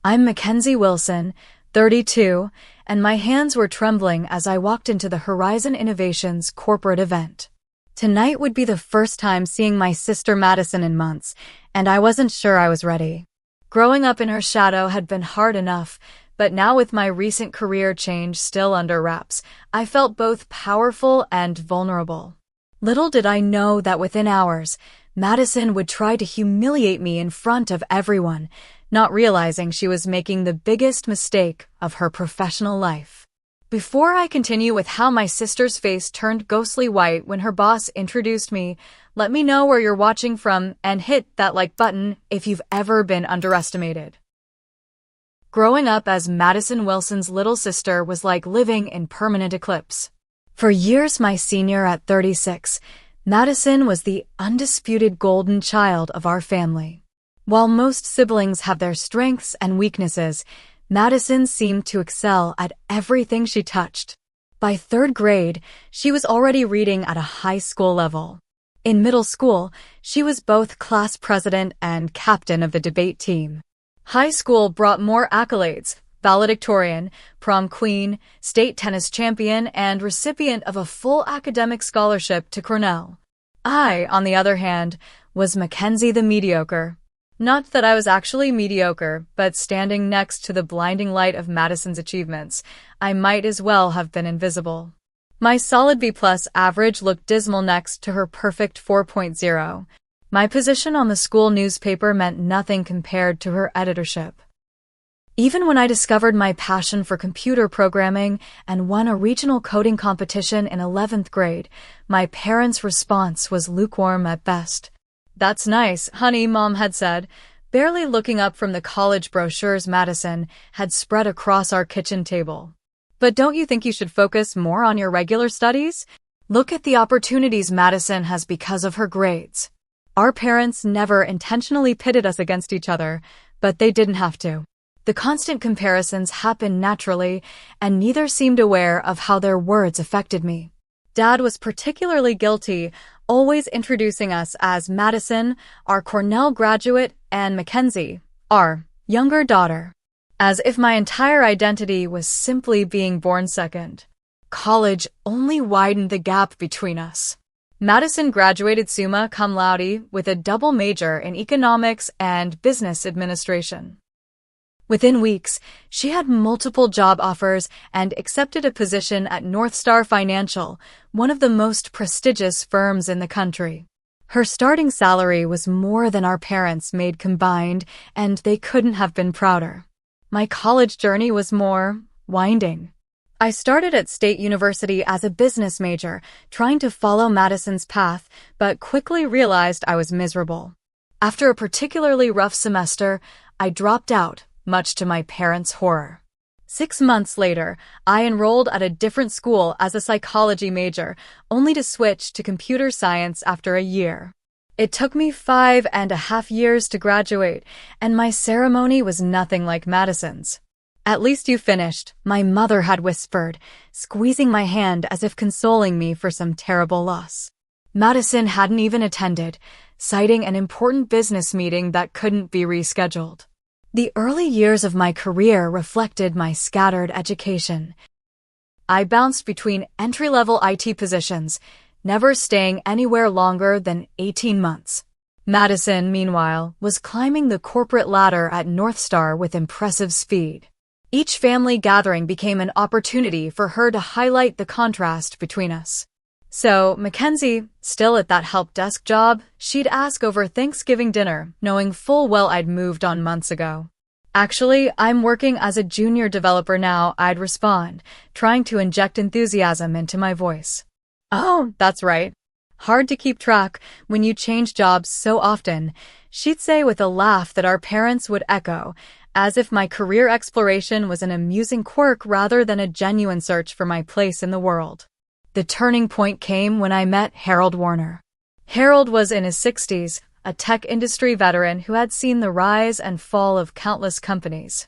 I'm Mackenzie Wilson, 32, and my hands were trembling as I walked into the Horizon Innovations corporate event. Tonight would be the first time seeing my sister Madison in months, and I wasn't sure I was ready. Growing up in her shadow had been hard enough, but now with my recent career change still under wraps, I felt both powerful and vulnerable. Little did I know that within hours, Madison would try to humiliate me in front of everyone, not realizing she was making the biggest mistake of her professional life. Before I continue with how my sister's face turned ghostly white when her boss introduced me, let me know where you're watching from and hit that like button if you've ever been underestimated. Growing up as Madison Wilson's little sister was like living in permanent eclipse. For years my senior at 36, Madison was the undisputed golden child of our family. While most siblings have their strengths and weaknesses, Madison seemed to excel at everything she touched. By third grade, she was already reading at a high school level. In middle school, she was both class president and captain of the debate team. High school brought more accolades: valedictorian, prom queen, state tennis champion, and recipient of a full academic scholarship to Cornell. I, on the other hand, was Mackenzie the mediocre. Not that I was actually mediocre, but standing next to the blinding light of Madison's achievements, I might as well have been invisible. My solid B+ average looked dismal next to her perfect 4.0. My position on the school newspaper meant nothing compared to her editorship. Even when I discovered my passion for computer programming and won a regional coding competition in 11th grade, my parents' response was lukewarm at best. "That's nice, honey," Mom had said, barely looking up from the college brochures Madison had spread across our kitchen table. "But don't you think you should focus more on your regular studies? Look at the opportunities Madison has because of her grades." Our parents never intentionally pitted us against each other, but they didn't have to. The constant comparisons happened naturally, and neither seemed aware of how their words affected me. Dad was particularly guilty, always introducing us as Madison, our Cornell graduate, and Mackenzie, our younger daughter, as if my entire identity was simply being born second. College only widened the gap between us. Madison graduated summa cum laude with a double major in economics and business administration. Within weeks, she had multiple job offers and accepted a position at North Star Financial, one of the most prestigious firms in the country. Her starting salary was more than our parents made combined, and they couldn't have been prouder. My college journey was more winding. I started at State University as a business major, trying to follow Madison's path, but quickly realized I was miserable. After a particularly rough semester, I dropped out, much to my parents' horror. 6 months later, I enrolled at a different school as a psychology major, only to switch to computer science after a year. It took me 5.5 years to graduate, and my ceremony was nothing like Madison's. "At least you finished," my mother had whispered, squeezing my hand as if consoling me for some terrible loss. Madison hadn't even attended, citing an important business meeting that couldn't be rescheduled. The early years of my career reflected my scattered education. I bounced between entry-level IT positions, never staying anywhere longer than 18 months. Madison, meanwhile, was climbing the corporate ladder at North Star with impressive speed. Each family gathering became an opportunity for her to highlight the contrast between us. So, Mackenzie, still at that help desk job, she'd ask over Thanksgiving dinner, knowing full well I'd moved on months ago. "Actually, I'm working as a junior developer now," I'd respond, trying to inject enthusiasm into my voice. "Oh, that's right. Hard to keep track when you change jobs so often," she'd say with a laugh that our parents would echo, as if my career exploration was an amusing quirk rather than a genuine search for my place in the world. The turning point came when I met Harold Warner. Harold was in his 60s, a tech industry veteran who had seen the rise and fall of countless companies.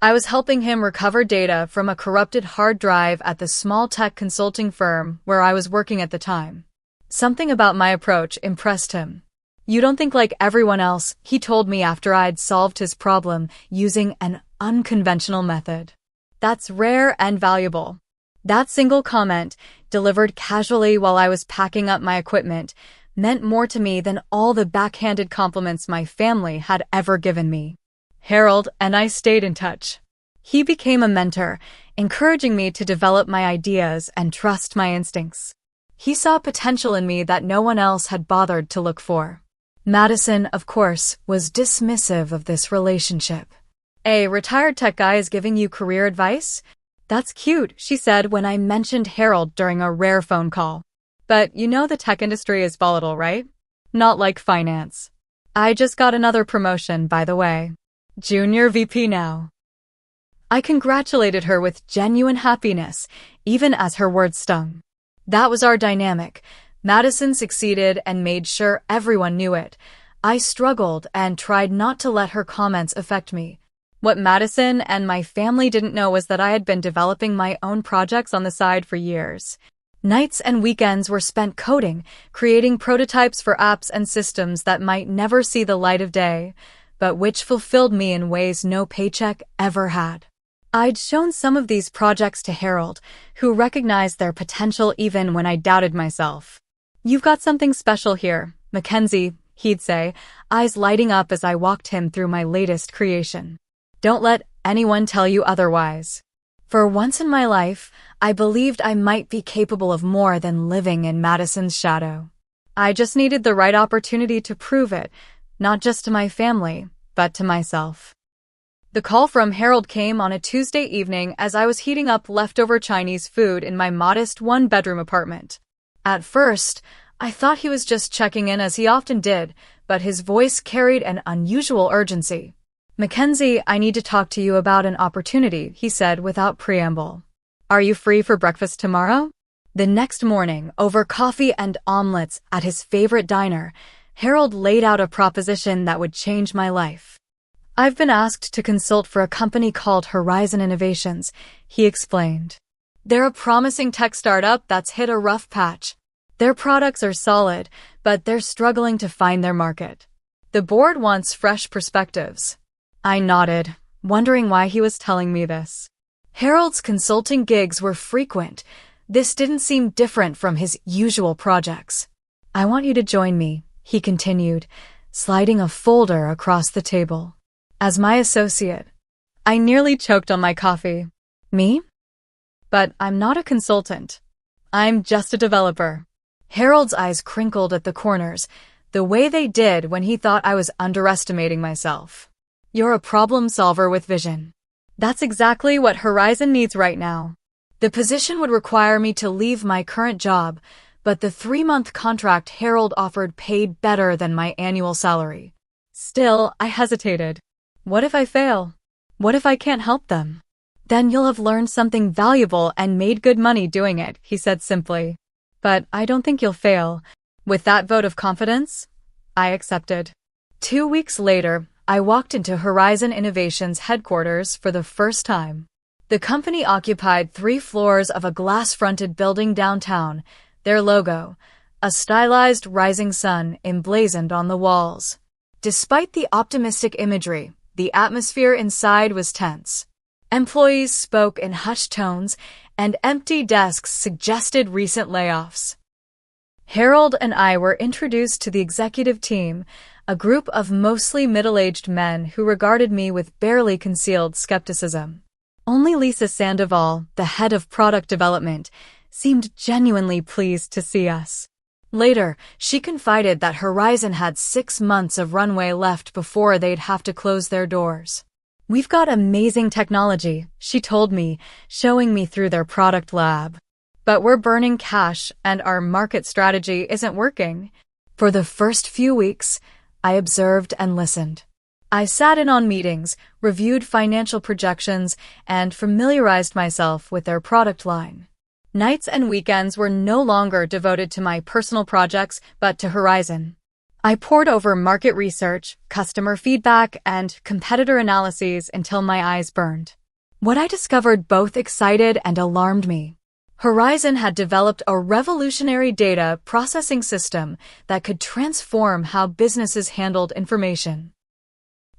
I was helping him recover data from a corrupted hard drive at the small tech consulting firm where I was working at the time. Something about my approach impressed him. You don't think like everyone else, he told me after I'd solved his problem using an unconventional method. That's rare and valuable. That single comment, delivered casually while I was packing up my equipment, meant more to me than all the backhanded compliments my family had ever given me. Harold and I stayed in touch. He became a mentor, encouraging me to develop my ideas and trust my instincts. He saw potential in me that no one else had bothered to look for. Madison, of course, was dismissive of this relationship. "A retired tech guy is giving you career advice? That's cute," she said when I mentioned Harold during a rare phone call. "But you know the tech industry is volatile, right? Not like finance. I just got another promotion, by the way. Junior VP now." I congratulated her with genuine happiness, even as her words stung. That was our dynamic. Madison succeeded and made sure everyone knew it. I struggled and tried not to let her comments affect me. What Madison and my family didn't know was that I had been developing my own projects on the side for years. Nights and weekends were spent coding, creating prototypes for apps and systems that might never see the light of day, but which fulfilled me in ways no paycheck ever had. I'd shown some of these projects to Harold, who recognized their potential even when I doubted myself. "You've got something special here, Mackenzie," he'd say, eyes lighting up as I walked him through my latest creation. "Don't let anyone tell you otherwise." For once in my life, I believed I might be capable of more than living in Madison's shadow. I just needed the right opportunity to prove it, not just to my family, but to myself. The call from Harold came on a Tuesday evening as I was heating up leftover Chinese food in my modest one-bedroom apartment. At first, I thought he was just checking in as he often did, but his voice carried an unusual urgency. "Mackenzie, I need to talk to you about an opportunity," he said without preamble. "Are you free for breakfast tomorrow?" The next morning, over coffee and omelets at his favorite diner, Harold laid out a proposition that would change my life. "I've been asked to consult for a company called Horizon Innovations," he explained. "They're a promising tech startup that's hit a rough patch. Their products are solid, but they're struggling to find their market. The board wants fresh perspectives." I nodded, wondering why he was telling me this. Harold's consulting gigs were frequent. This didn't seem different from his usual projects. "I want you to join me," he continued, sliding a folder across the table. "As my associate." I nearly choked on my coffee. "Me? But I'm not a consultant. I'm just a developer." Harold's eyes crinkled at the corners, the way they did when he thought I was underestimating myself. "You're a problem solver with vision. That's exactly what Horizon needs right now. The position would require me to leave my current job, but the 3-month contract Harold offered paid better than my annual salary." Still, I hesitated. What if I fail? What if I can't help them? "Then you'll have learned something valuable and made good money doing it," he said simply. "But I don't think you'll fail." With that vote of confidence, I accepted. 2 weeks later, I walked into Horizon Innovations headquarters for the first time. The company occupied 3 floors of a glass-fronted building downtown, their logo, a stylized rising sun emblazoned on the walls. Despite the optimistic imagery, the atmosphere inside was tense. Employees spoke in hushed tones, and empty desks suggested recent layoffs. Harold and I were introduced to the executive team, a group of mostly middle-aged men who regarded me with barely concealed skepticism. Only Lisa Sandoval, the head of product development, seemed genuinely pleased to see us. Later, she confided that Horizon had 6 months of runway left before they'd have to close their doors. "We've got amazing technology," she told me, showing me through their product lab. "But we're burning cash and our market strategy isn't working." For the first few weeks, I observed and listened. I sat in on meetings, reviewed financial projections, and familiarized myself with their product line. Nights and weekends were no longer devoted to my personal projects, but to Horizon. I pored over market research, customer feedback, and competitor analyses until my eyes burned. What I discovered both excited and alarmed me. Horizon had developed a revolutionary data processing system that could transform how businesses handled information.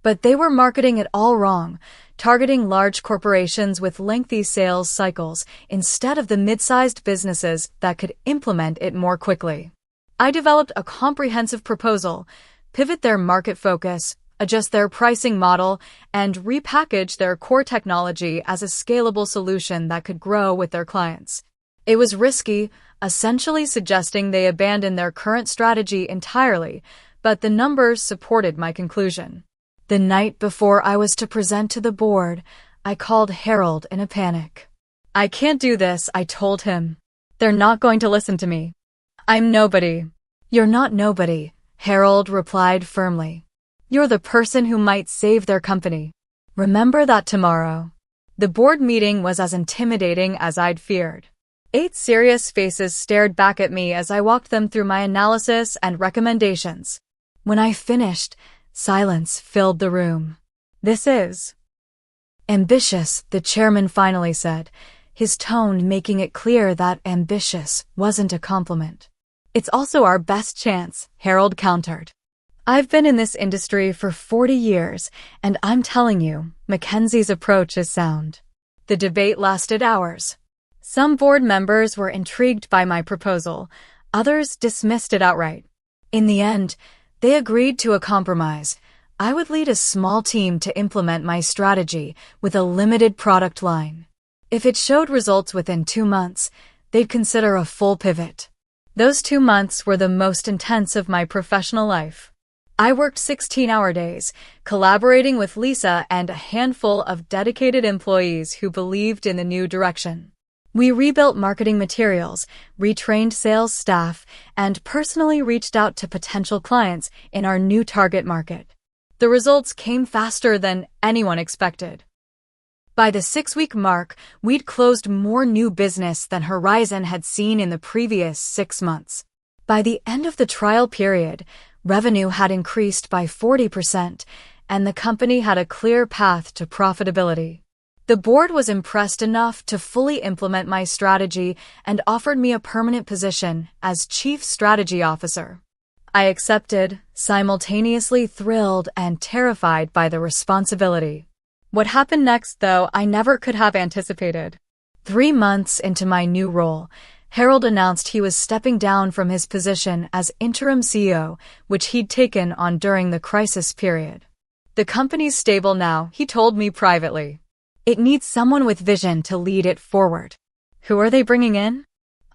But they were marketing it all wrong, targeting large corporations with lengthy sales cycles instead of the mid-sized businesses that could implement it more quickly. I developed a comprehensive proposal, pivot their market focus, adjust their pricing model, and repackage their core technology as a scalable solution that could grow with their clients. It was risky, essentially suggesting they abandon their current strategy entirely, but the numbers supported my conclusion. The night before I was to present to the board, I called Harold in a panic. "I can't do this," I told him. "They're not going to listen to me. I'm nobody." "You're not nobody," Harold replied firmly. "You're the person who might save their company. Remember that tomorrow." The board meeting was as intimidating as I'd feared. 8 serious faces stared back at me as I walked them through my analysis and recommendations. When I finished, silence filled the room. "This is ambitious," the chairman finally said, his tone making it clear that ambitious wasn't a compliment. "It's also our best chance," Harold countered. "I've been in this industry for 40 years, and I'm telling you, Mackenzie's approach is sound." The debate lasted hours. Some board members were intrigued by my proposal, others dismissed it outright. In the end, they agreed to a compromise. I would lead a small team to implement my strategy with a limited product line. If it showed results within 2 months, they'd consider a full pivot. Those 2 months were the most intense of my professional life. I worked 16-hour days, collaborating with Lisa and a handful of dedicated employees who believed in the new direction. We rebuilt marketing materials, retrained sales staff, and personally reached out to potential clients in our new target market. The results came faster than anyone expected. By the 6-week mark, we'd closed more new business than Horizon had seen in the previous 6 months. By the end of the trial period, revenue had increased by 40%, and the company had a clear path to profitability. The board was impressed enough to fully implement my strategy and offered me a permanent position as Chief Strategy Officer. I accepted, simultaneously thrilled and terrified by the responsibility. What happened next, though, I never could have anticipated. 3 months into my new role, Harold announced he was stepping down from his position as interim CEO, which he'd taken on during the crisis period. "The company's stable now," he told me privately. "It needs someone with vision to lead it forward." "Who are they bringing in?"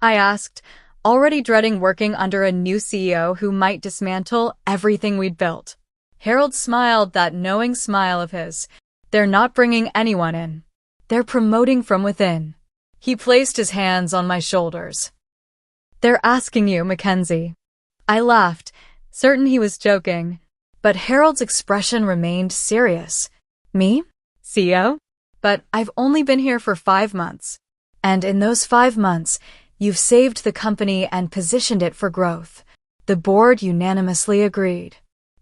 I asked, already dreading working under a new CEO who might dismantle everything we'd built. Harold smiled that knowing smile of his. "They're not bringing anyone in. They're promoting from within." He placed his hands on my shoulders. "They're asking you, Mackenzie." I laughed, certain he was joking, but Harold's expression remained serious. "Me? CEO? But I've only been here for 5 months. And in those 5 months, you've saved the company and positioned it for growth." The board unanimously agreed.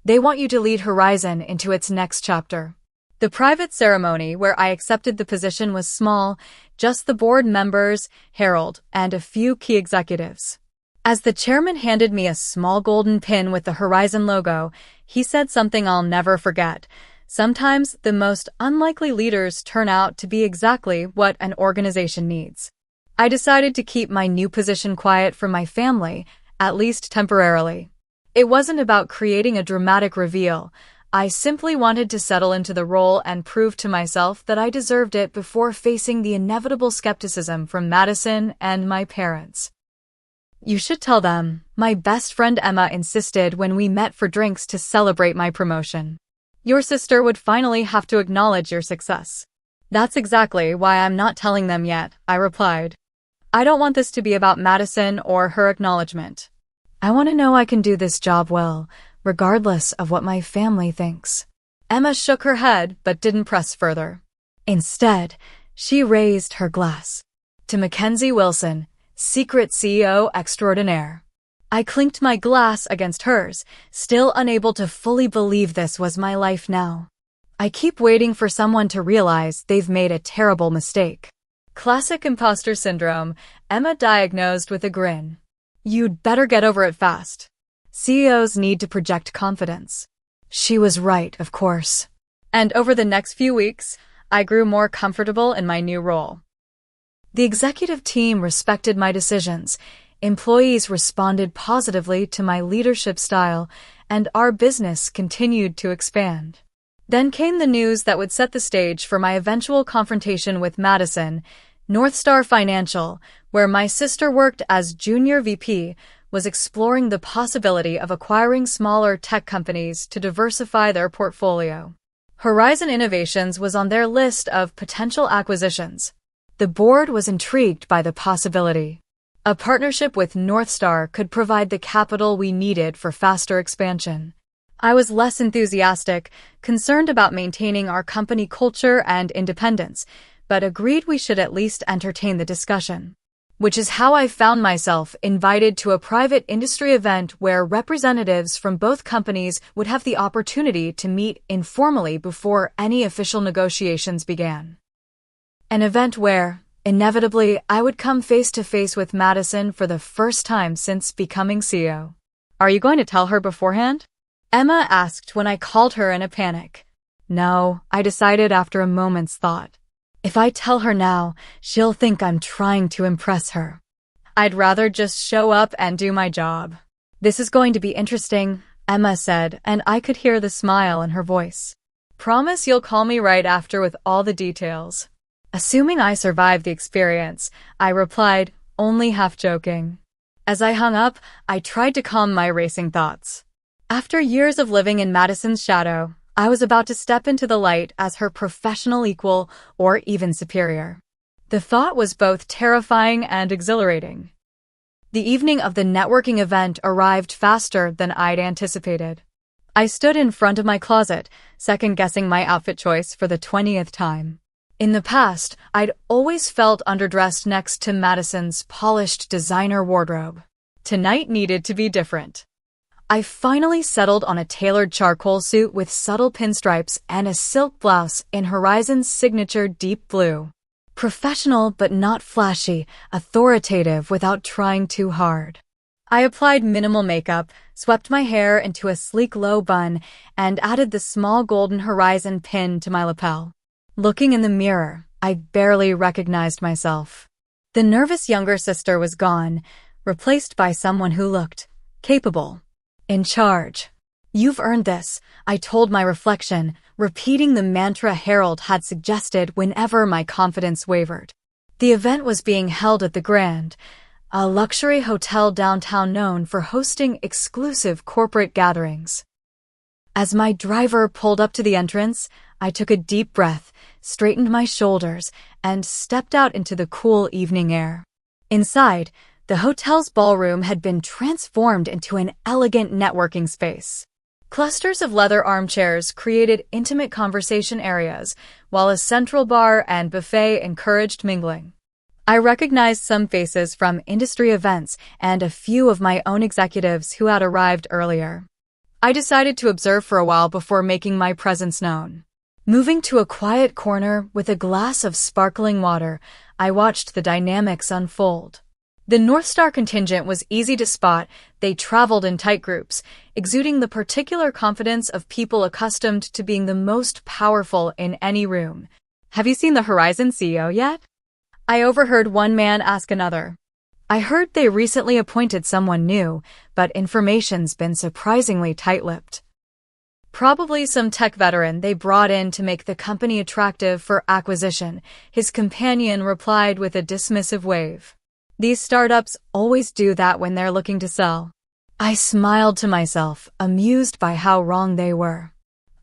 "They want you to lead Horizon into its next chapter." The private ceremony where I accepted the position was small, just the board members, Harold, and a few key executives. As the chairman handed me a small golden pin with the Horizon logo, he said something I'll never forget. "Sometimes the most unlikely leaders turn out to be exactly what an organization needs." I decided to keep my new position quiet from my family, at least temporarily. It wasn't about creating a dramatic reveal. I simply wanted to settle into the role and prove to myself that I deserved it before facing the inevitable skepticism from Madison and my parents. "You should tell them," my best friend Emma insisted when we met for drinks to celebrate my promotion. "Your sister would finally have to acknowledge your success." "That's exactly why I'm not telling them yet," I replied. "I don't want this to be about Madison or her acknowledgement. I want to know I can do this job well, regardless of what my family thinks." Emma shook her head but didn't press further. Instead, she raised her glass. "To Mackenzie Wilson, secret CEO extraordinaire." I clinked my glass against hers, still unable to fully believe this was my life now. I keep waiting for someone to realize they've made a terrible mistake. Classic imposter syndrome, Emma diagnosed with a grin. You'd better get over it fast. CEOs need to project confidence. She was right, of course. And over the next few weeks, I grew more comfortable in my new role. The executive team respected my decisions, employees responded positively to my leadership style, and our business continued to expand. Then came the news that would set the stage for my eventual confrontation with Madison. North Star Financial, where my sister worked as junior VP, was exploring the possibility of acquiring smaller tech companies to diversify their portfolio. Horizon Innovations was on their list of potential acquisitions. The board was intrigued by the possibility. A partnership with North Star could provide the capital we needed for faster expansion. I was less enthusiastic, concerned about maintaining our company culture and independence, but agreed we should at least entertain the discussion. Which is how I found myself invited to a private industry event where representatives from both companies would have the opportunity to meet informally before any official negotiations began. An event where, inevitably, I would come face to face with Madison for the first time since becoming CEO. Are you going to tell her beforehand? Emma asked when I called her in a panic. No, I decided after a moment's thought. If I tell her now, she'll think I'm trying to impress her. I'd rather just show up and do my job. This is going to be interesting, Emma said, and I could hear the smile in her voice. Promise you'll call me right after with all the details. Assuming I survived the experience, I replied, only half joking. As I hung up, I tried to calm my racing thoughts. After years of living in Madison's shadow, I was about to step into the light as her professional equal or even superior. The thought was both terrifying and exhilarating. The evening of the networking event arrived faster than I'd anticipated. I stood in front of my closet, second-guessing my outfit choice for the 20th time. In the past, I'd always felt underdressed next to Madison's polished designer wardrobe. Tonight needed to be different. I finally settled on a tailored charcoal suit with subtle pinstripes and a silk blouse in Horizon's signature deep blue. Professional but not flashy, authoritative without trying too hard. I applied minimal makeup, swept my hair into a sleek low bun, and added the small golden Horizon pin to my lapel. Looking in the mirror, I barely recognized myself. The nervous younger sister was gone, replaced by someone who looked capable. In charge. You've earned this, I told my reflection, repeating the mantra Harold had suggested whenever my confidence wavered. The event was being held at the Grand, a luxury hotel downtown known for hosting exclusive corporate gatherings. As my driver pulled up to the entrance, I took a deep breath, straightened my shoulders, and stepped out into the cool evening air. Inside, the hotel's ballroom had been transformed into an elegant networking space. Clusters of leather armchairs created intimate conversation areas, while a central bar and buffet encouraged mingling. I recognized some faces from industry events and a few of my own executives who had arrived earlier. I decided to observe for a while before making my presence known. Moving to a quiet corner with a glass of sparkling water, I watched the dynamics unfold. The North Star contingent was easy to spot. They traveled in tight groups, exuding the particular confidence of people accustomed to being the most powerful in any room. Have you seen the Horizon CEO yet? I overheard one man ask another. I heard they recently appointed someone new, but information's been surprisingly tight-lipped. Probably some tech veteran they brought in to make the company attractive for acquisition, his companion replied with a dismissive wave. These startups always do that when they're looking to sell. I smiled to myself, amused by how wrong they were.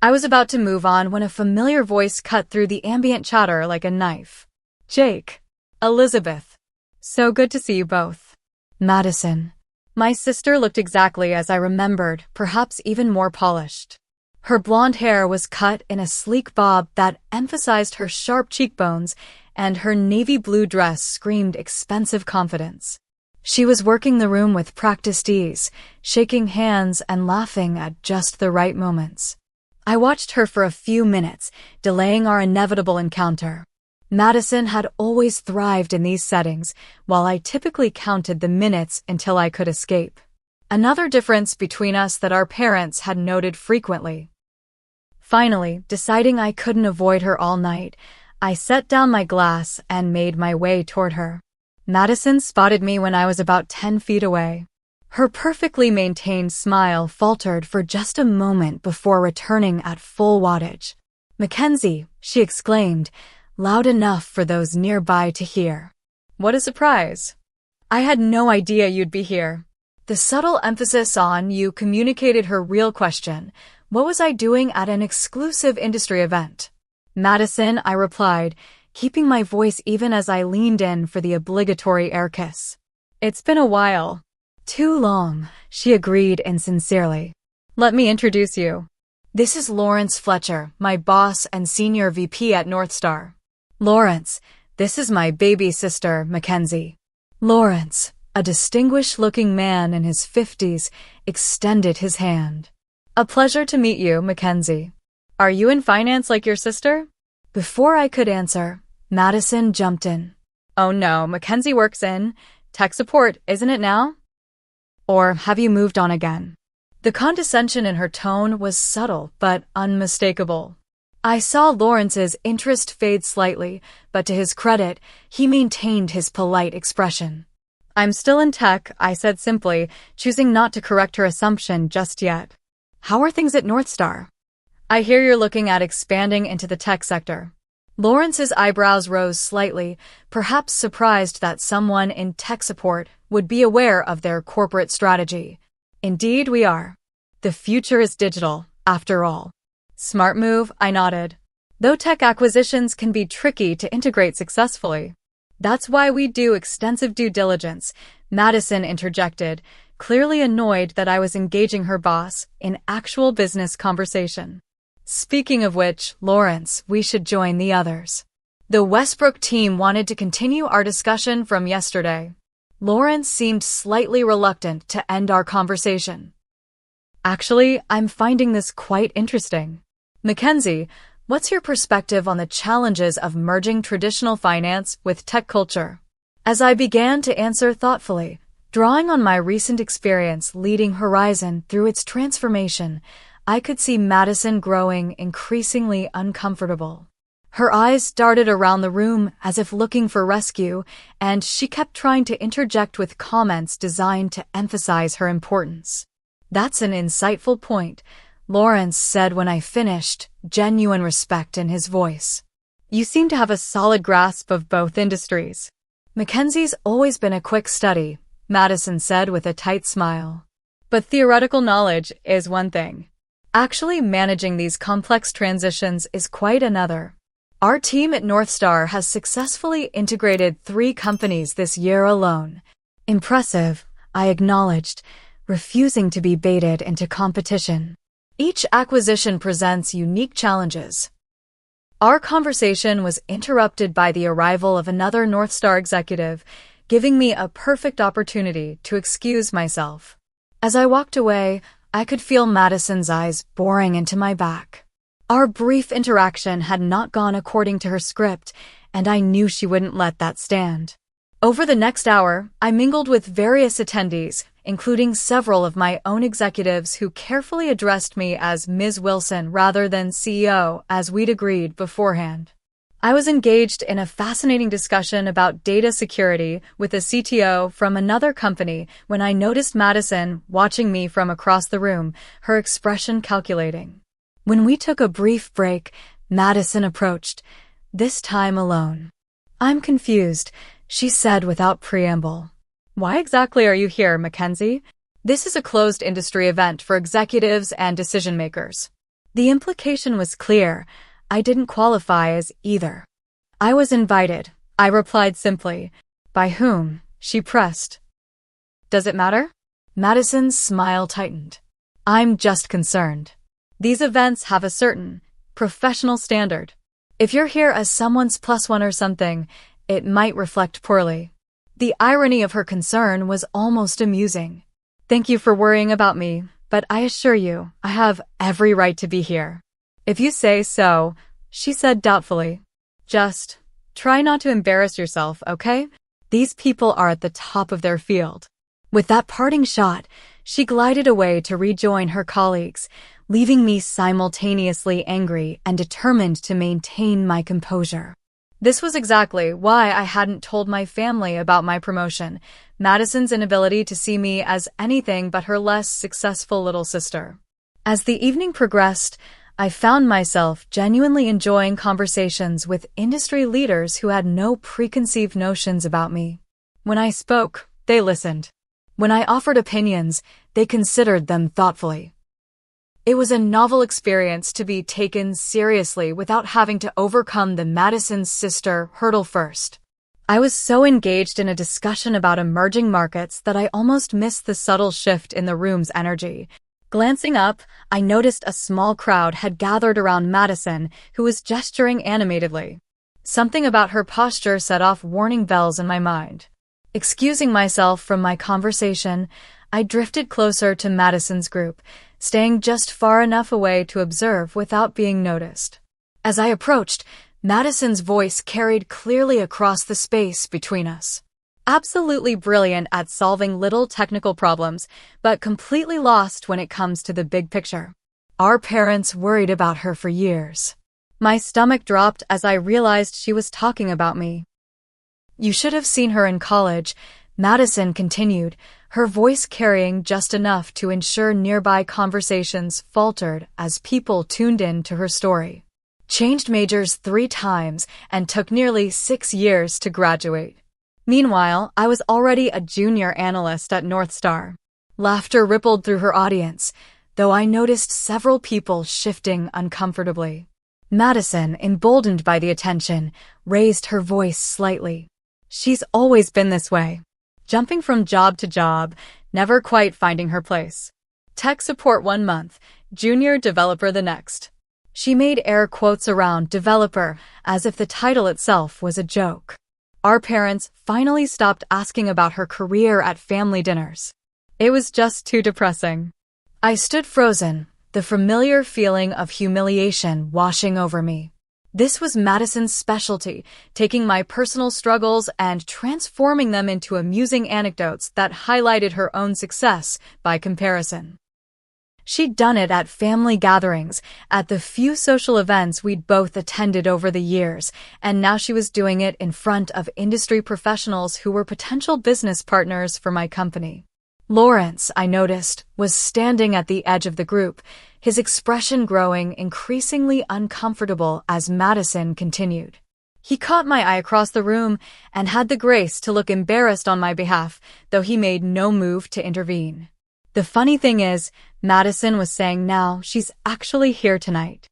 I was about to move on when a familiar voice cut through the ambient chatter like a knife. Jake. Elizabeth. So good to see you both. Madison. My sister looked exactly as I remembered, perhaps even more polished. Her blonde hair was cut in a sleek bob that emphasized her sharp cheekbones, and her navy blue dress screamed expensive confidence. She was working the room with practiced ease, shaking hands and laughing at just the right moments. I watched her for a few minutes, delaying our inevitable encounter. Madison had always thrived in these settings, while I typically counted the minutes until I could escape. Another difference between us that our parents had noted frequently. Finally, deciding I couldn't avoid her all night, I set down my glass and made my way toward her. Madison spotted me when I was about 10 feet away. Her perfectly maintained smile faltered for just a moment before returning at full wattage. "Mackenzie," she exclaimed, loud enough for those nearby to hear. "What a surprise. I had no idea you'd be here." The subtle emphasis on "you" communicated her real question. What was I doing at an exclusive industry event? "Madison," I replied, keeping my voice even as I leaned in for the obligatory air kiss. "It's been a while." "Too long," she agreed insincerely. "Let me introduce you. This is Lawrence Fletcher, my boss and senior VP at Northstar. Lawrence, this is my baby sister, Mackenzie." Lawrence, a distinguished-looking man in his 50s, extended his hand. "A pleasure to meet you, Mackenzie. Are you in finance like your sister?" Before I could answer, Madison jumped in. "Oh no, Mackenzie works in tech support, isn't it now? Or have you moved on again?" The condescension in her tone was subtle but unmistakable. I saw Lawrence's interest fade slightly, but to his credit, he maintained his polite expression. "I'm still in tech," I said simply, choosing not to correct her assumption just yet. "How are things at Northstar? I hear you're looking at expanding into the tech sector." Lawrence's eyebrows rose slightly, perhaps surprised that someone in tech support would be aware of their corporate strategy. "Indeed we are. The future is digital, after all." "Smart move," I nodded. "Though tech acquisitions can be tricky to integrate successfully. That's why we do extensive due diligence," Madison interjected, clearly annoyed that I was engaging her boss in actual business conversation. "Speaking of which, Lawrence, we should join the others. The Westbrook team wanted to continue our discussion from yesterday." Lawrence seemed slightly reluctant to end our conversation. "Actually, I'm finding this quite interesting. Mackenzie, what's your perspective on the challenges of merging traditional finance with tech culture?" As I began to answer thoughtfully, drawing on my recent experience leading Horizon through its transformation, I could see Madison growing increasingly uncomfortable. Her eyes darted around the room as if looking for rescue, and she kept trying to interject with comments designed to emphasize her importance. "That's an insightful point," Lawrence said when I finished, genuine respect in his voice. "You seem to have a solid grasp of both industries." "Mackenzie's always been a quick study," Madison said with a tight smile. "But theoretical knowledge is one thing. Actually managing these complex transitions is quite another. Our team at Northstar has successfully integrated 3 companies this year alone." "Impressive," I acknowledged, refusing to be baited into competition. "Each acquisition presents unique challenges." Our conversation was interrupted by the arrival of another Northstar executive, giving me a perfect opportunity to excuse myself. As I walked away, I could feel Madison's eyes boring into my back. Our brief interaction had not gone according to her script, and I knew she wouldn't let that stand. Over the next hour, I mingled with various attendees, including several of my own executives who carefully addressed me as Ms. Wilson rather than CEO, as we'd agreed beforehand. I was engaged in a fascinating discussion about data security with a CTO from another company when I noticed Madison watching me from across the room, her expression calculating. When we took a brief break, Madison approached, this time alone. "I'm confused," she said without preamble. "Why exactly are you here, Mackenzie? This is a closed industry event for executives and decision-makers." The implication was clear. I didn't qualify as either. "I was invited," I replied simply. "By whom?" she pressed. "Does it matter?" Madison's smile tightened. "I'm just concerned. These events have a certain professional standard. If you're here as someone's +1 or something, it might reflect poorly." The irony of her concern was almost amusing. "Thank you for worrying about me, but I assure you, I have every right to be here." "If you say so," she said doubtfully. "Just Try not to embarrass yourself, okay? These people are at the top of their field." With that parting shot, she glided away to rejoin her colleagues, leaving me simultaneously angry and determined to maintain my composure. This was exactly why I hadn't told my family about my promotion, Madison's inability to see me as anything but her less successful little sister. As the evening progressed, I found myself genuinely enjoying conversations with industry leaders who had no preconceived notions about me. When I spoke, they listened. When I offered opinions, they considered them thoughtfully. It was a novel experience to be taken seriously without having to overcome the Madison's sister hurdle first. I was so engaged in a discussion about emerging markets that I almost missed the subtle shift in the room's energy. Glancing up, I noticed a small crowd had gathered around Madison, who was gesturing animatedly. Something about her posture set off warning bells in my mind. Excusing myself from my conversation, I drifted closer to Madison's group, staying just far enough away to observe without being noticed. As I approached, Madison's voice carried clearly across the space between us. Absolutely brilliant at solving little technical problems, but completely lost when it comes to the big picture. Our parents worried about her for years. My stomach dropped as I realized she was talking about me. "You should have seen her in college," Madison continued, her voice carrying just enough to ensure nearby conversations faltered as people tuned in to her story. "Changed majors 3 times and took nearly 6 years to graduate. Meanwhile, I was already a junior analyst at North Star." Laughter rippled through her audience, though I noticed several people shifting uncomfortably. Madison, emboldened by the attention, raised her voice slightly. "She's always been this way. Jumping from job to job, never quite finding her place. Tech support 1 month, junior developer the next." She made air quotes around developer as if the title itself was a joke. Our parents finally stopped asking about her career at family dinners. It was just too depressing. I stood frozen, the familiar feeling of humiliation washing over me. This was Madison's specialty, taking my personal struggles and transforming them into amusing anecdotes that highlighted her own success by comparison. She'd done it at family gatherings, at the few social events we'd both attended over the years, and now she was doing it in front of industry professionals who were potential business partners for my company. Lawrence, I noticed, was standing at the edge of the group, his expression growing increasingly uncomfortable as Madison continued. He caught my eye across the room and had the grace to look embarrassed on my behalf, though he made no move to intervene. The funny thing is, Madison was saying now she's actually here tonight.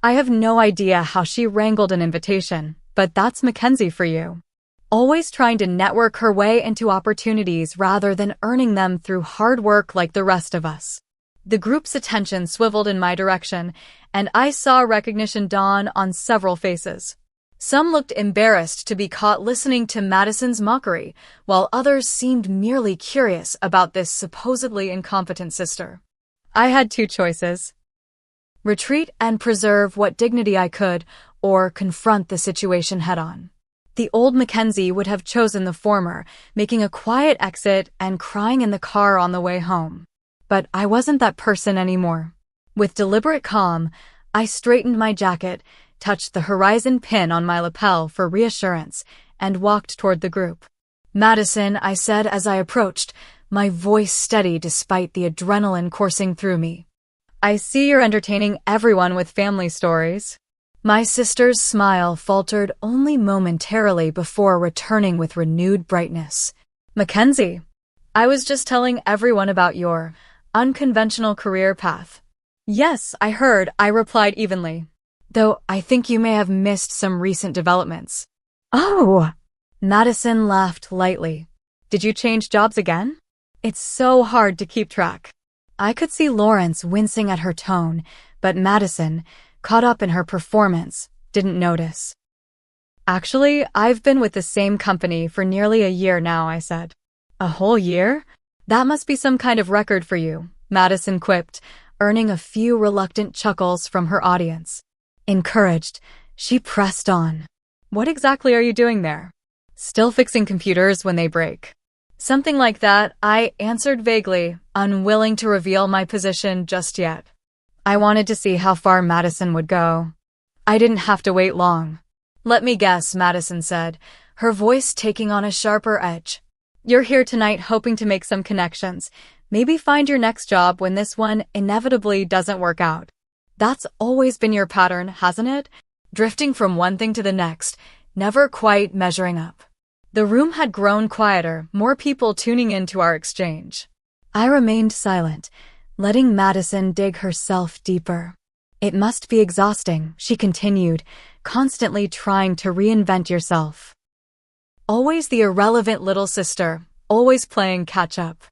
I have no idea how she wrangled an invitation, but that's Mackenzie for you. Always trying to network her way into opportunities rather than earning them through hard work like the rest of us. The group's attention swiveled in my direction, and I saw recognition dawn on several faces. Some looked embarrassed to be caught listening to Madison's mockery, while others seemed merely curious about this supposedly incompetent sister. I had 2 choices: retreat and preserve what dignity I could, or confront the situation head-on. The old Mackenzie would have chosen the former, making a quiet exit and crying in the car on the way home. But I wasn't that person anymore. With deliberate calm, I straightened my jacket, touched the horizon pin on my lapel for reassurance, and walked toward the group. "Madison," I said as I approached, my voice steady despite the adrenaline coursing through me. "I see you're entertaining everyone with family stories." My sister's smile faltered only momentarily before returning with renewed brightness. "Mackenzie, I was just telling everyone about your unconventional career path." "Yes, I heard," I replied evenly. "Though I think you may have missed some recent developments." "Oh!" Madison laughed lightly. "Did you change jobs again?" It's so hard to keep track. I could see Lawrence wincing at her tone, but Madison, caught up in her performance, didn't notice. "Actually, I've been with the same company for nearly a year now," I said. "A whole year? That must be some kind of record for you," Madison quipped, earning a few reluctant chuckles from her audience. Encouraged, she pressed on. What exactly are you doing there? Still fixing computers when they break. Something like that, I answered vaguely, unwilling to reveal my position just yet. I wanted to see how far Madison would go. I didn't have to wait long. Let me guess, Madison said, her voice taking on a sharper edge. You're here tonight hoping to make some connections, maybe find your next job when this one inevitably doesn't work out. That's always been your pattern, hasn't it? Drifting from one thing to the next, never quite measuring up. The room had grown quieter, more people tuning into our exchange. I remained silent, letting Madison dig herself deeper. It must be exhausting, she continued, constantly trying to reinvent yourself. Always the irrelevant little sister, always playing catch-up.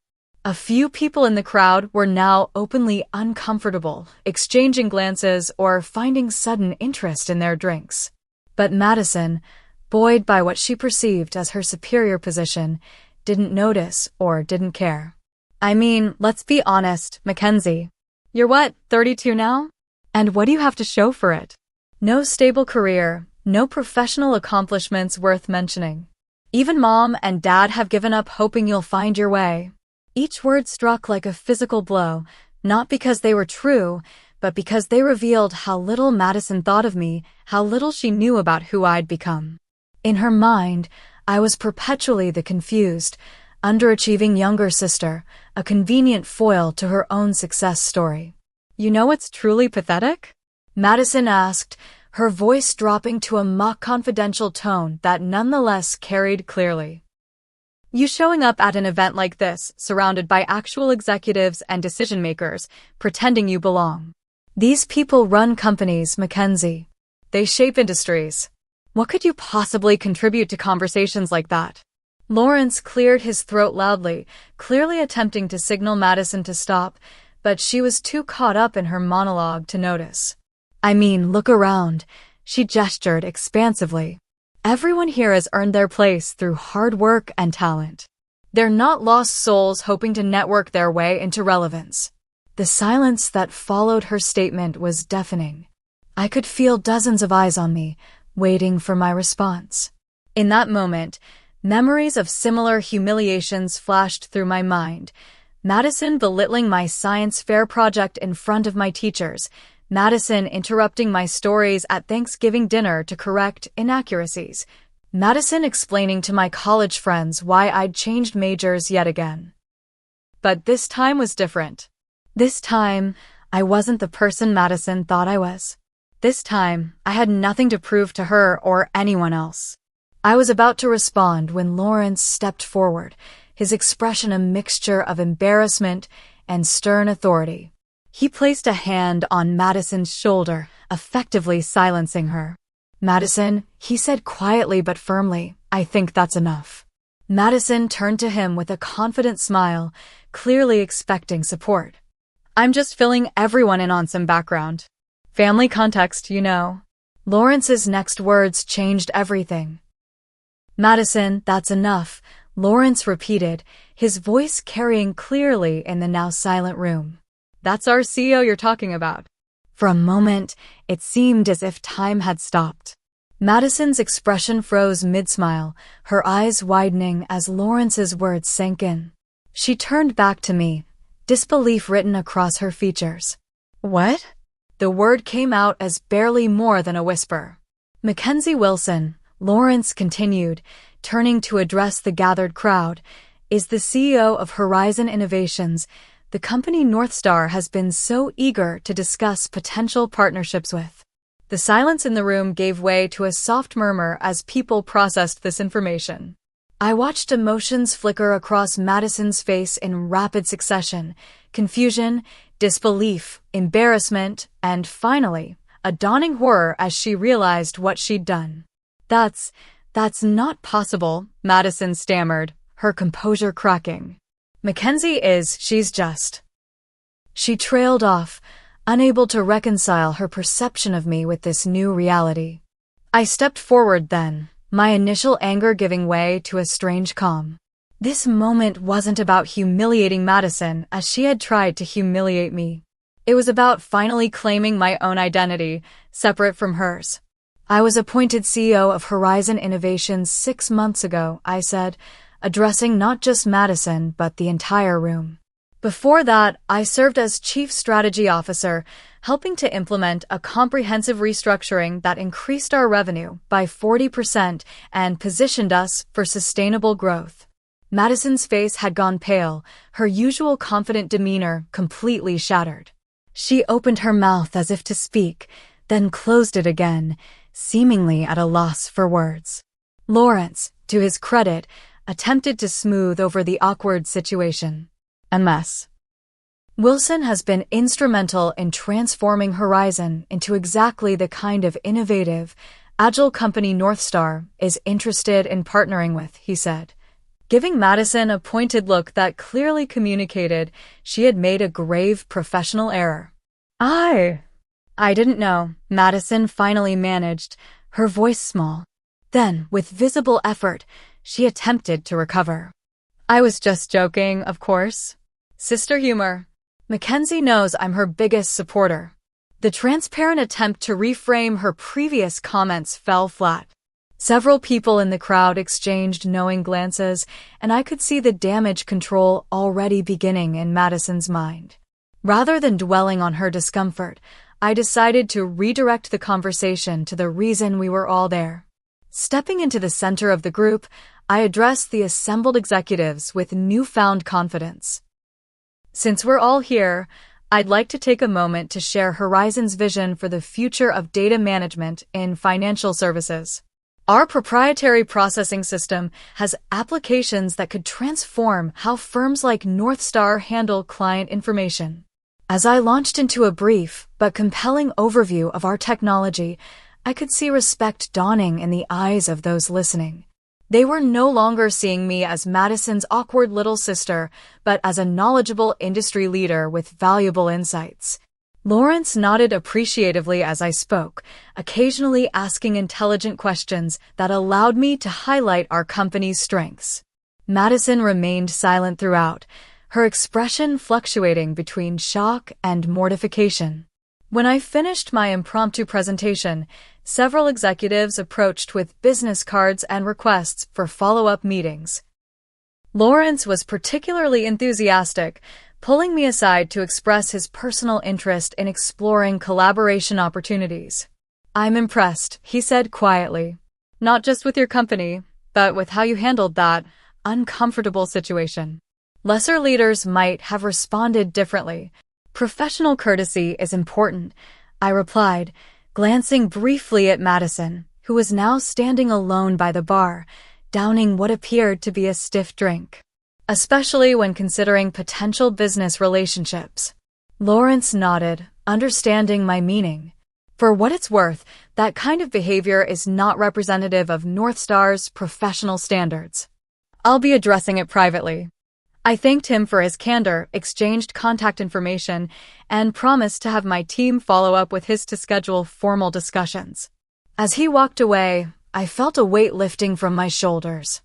A few people in the crowd were now openly uncomfortable, exchanging glances or finding sudden interest in their drinks. But Madison, buoyed by what she perceived as her superior position, didn't notice or didn't care. I mean, let's be honest, Mackenzie. You're what, 32 now? And what do you have to show for it? No stable career, no professional accomplishments worth mentioning. Even mom and dad have given up hoping you'll find your way. Each word struck like a physical blow, not because they were true, but because they revealed how little Madison thought of me, how little she knew about who I'd become. In her mind, I was perpetually the confused, underachieving younger sister, a convenient foil to her own success story. You know what's truly pathetic? Madison asked, her voice dropping to a mock confidential tone that nonetheless carried clearly. You showing up at an event like this, surrounded by actual executives and decision-makers, pretending you belong. These people run companies, Mackenzie. They shape industries. What could you possibly contribute to conversations like that? Lawrence cleared his throat loudly, clearly attempting to signal Madison to stop, but she was too caught up in her monologue to notice. I mean, look around. She gestured expansively. Everyone here has earned their place through hard work and talent. They're not lost souls hoping to network their way into relevance. The silence that followed her statement was deafening. I could feel dozens of eyes on me, waiting for my response. In that moment, memories of similar humiliations flashed through my mind. Madison belittling my science fair project in front of my teachers, Madison interrupting my stories at Thanksgiving dinner to correct inaccuracies, Madison explaining to my college friends why I'd changed majors yet again. But this time was different. This time, I wasn't the person Madison thought I was. This time, I had nothing to prove to her or anyone else. I was about to respond when Lawrence stepped forward, his expression a mixture of embarrassment and stern authority. He placed a hand on Madison's shoulder, effectively silencing her. Madison, he said quietly but firmly, I think that's enough. Madison turned to him with a confident smile, clearly expecting support. I'm just filling everyone in on some background. Family context, you know. Lawrence's next words changed everything. Madison, that's enough, Lawrence repeated, his voice carrying clearly in the now silent room. That's our CEO you're talking about. For a moment, it seemed as if time had stopped. Madison's expression froze mid-smile, her eyes widening as Lawrence's words sank in. She turned back to me, disbelief written across her features. What? The word came out as barely more than a whisper. Mackenzie Wilson, Lawrence continued, turning to address the gathered crowd, is the CEO of Horizon Innovations, the company Northstar has been so eager to discuss potential partnerships with. The silence in the room gave way to a soft murmur as people processed this information. I watched emotions flicker across Madison's face in rapid succession, confusion, disbelief, embarrassment, and finally, a dawning horror as she realized what she'd done. That's not possible, Madison stammered, her composure cracking. Mackenzie she's just. She trailed off, unable to reconcile her perception of me with this new reality. I stepped forward then, my initial anger giving way to a strange calm. This moment wasn't about humiliating Madison as she had tried to humiliate me. It was about finally claiming my own identity, separate from hers. I was appointed CEO of Horizon Innovations 6 months ago, I said, addressing not just Madison, but the entire room. Before that, I served as Chief Strategy Officer, helping to implement a comprehensive restructuring that increased our revenue by 40% and positioned us for sustainable growth. Madison's face had gone pale, her usual confident demeanor completely shattered. She opened her mouth as if to speak, then closed it again, seemingly at a loss for words. Lawrence, to his credit, attempted to smooth over the awkward situation. A mess. Wilson has been instrumental in transforming Horizon into exactly the kind of innovative, agile company Northstar is interested in partnering with, he said, giving Madison a pointed look that clearly communicated she had made a grave professional error. I didn't know, Madison finally managed, her voice small. Then, with visible effort, she attempted to recover. I was just joking, of course. Sister humor. Mackenzie knows I'm her biggest supporter. The transparent attempt to reframe her previous comments fell flat. Several people in the crowd exchanged knowing glances, and I could see the damage control already beginning in Madison's mind. Rather than dwelling on her discomfort, I decided to redirect the conversation to the reason we were all there. Stepping into the center of the group, I addressed the assembled executives with newfound confidence. Since we're all here, I'd like to take a moment to share Horizon's vision for the future of data management in financial services. Our proprietary processing system has applications that could transform how firms like Northstar handle client information. As I launched into a brief but compelling overview of our technology, I could see respect dawning in the eyes of those listening. They were no longer seeing me as Madison's awkward little sister, but as a knowledgeable industry leader with valuable insights. Lawrence nodded appreciatively as I spoke, occasionally asking intelligent questions that allowed me to highlight our company's strengths. Madison remained silent throughout, her expression fluctuating between shock and mortification. When I finished my impromptu presentation, several executives approached with business cards and requests for follow-up meetings. Lawrence was particularly enthusiastic, pulling me aside to express his personal interest in exploring collaboration opportunities. I'm impressed, he said quietly. Not just with your company, but with how you handled that uncomfortable situation. Lesser leaders might have responded differently. Professional courtesy is important, I replied, glancing briefly at Madison, who was now standing alone by the bar, downing what appeared to be a stiff drink. Especially when considering potential business relationships. Lawrence nodded, understanding my meaning. For what it's worth, that kind of behavior is not representative of Northstar's professional standards. I'll be addressing it privately. I thanked him for his candor, exchanged contact information, and promised to have my team follow up with his to schedule formal discussions. As he walked away, I felt a weight lifting from my shoulders.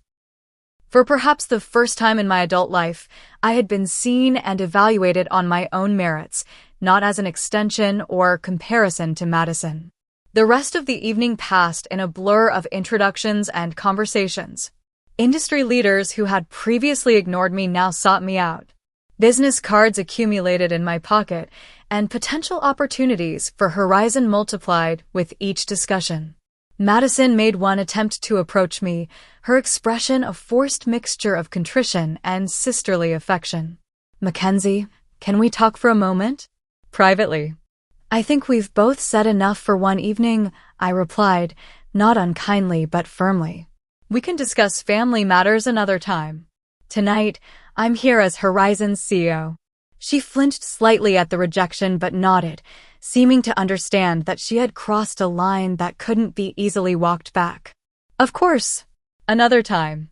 For perhaps the first time in my adult life, I had been seen and evaluated on my own merits, not as an extension or comparison to Madison. The rest of the evening passed in a blur of introductions and conversations. Industry leaders who had previously ignored me now sought me out. Business cards accumulated in my pocket, and potential opportunities for Horizon multiplied with each discussion. Madison made one attempt to approach me, her expression a forced mixture of contrition and sisterly affection. Mackenzie, can we talk for a moment? Privately. I think we've both said enough for one evening, I replied, not unkindly but firmly. We can discuss family matters another time. Tonight, I'm here as Horizon's CEO. She flinched slightly at the rejection but nodded, seeming to understand that she had crossed a line that couldn't be easily walked back. Of course, another time.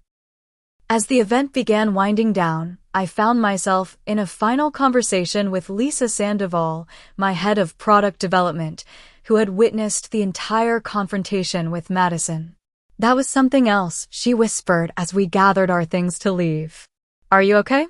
As the event began winding down, I found myself in a final conversation with Lisa Sandoval, my head of product development, who had witnessed the entire confrontation with Madison. That was something else, she whispered as we gathered our things to leave. Are you okay?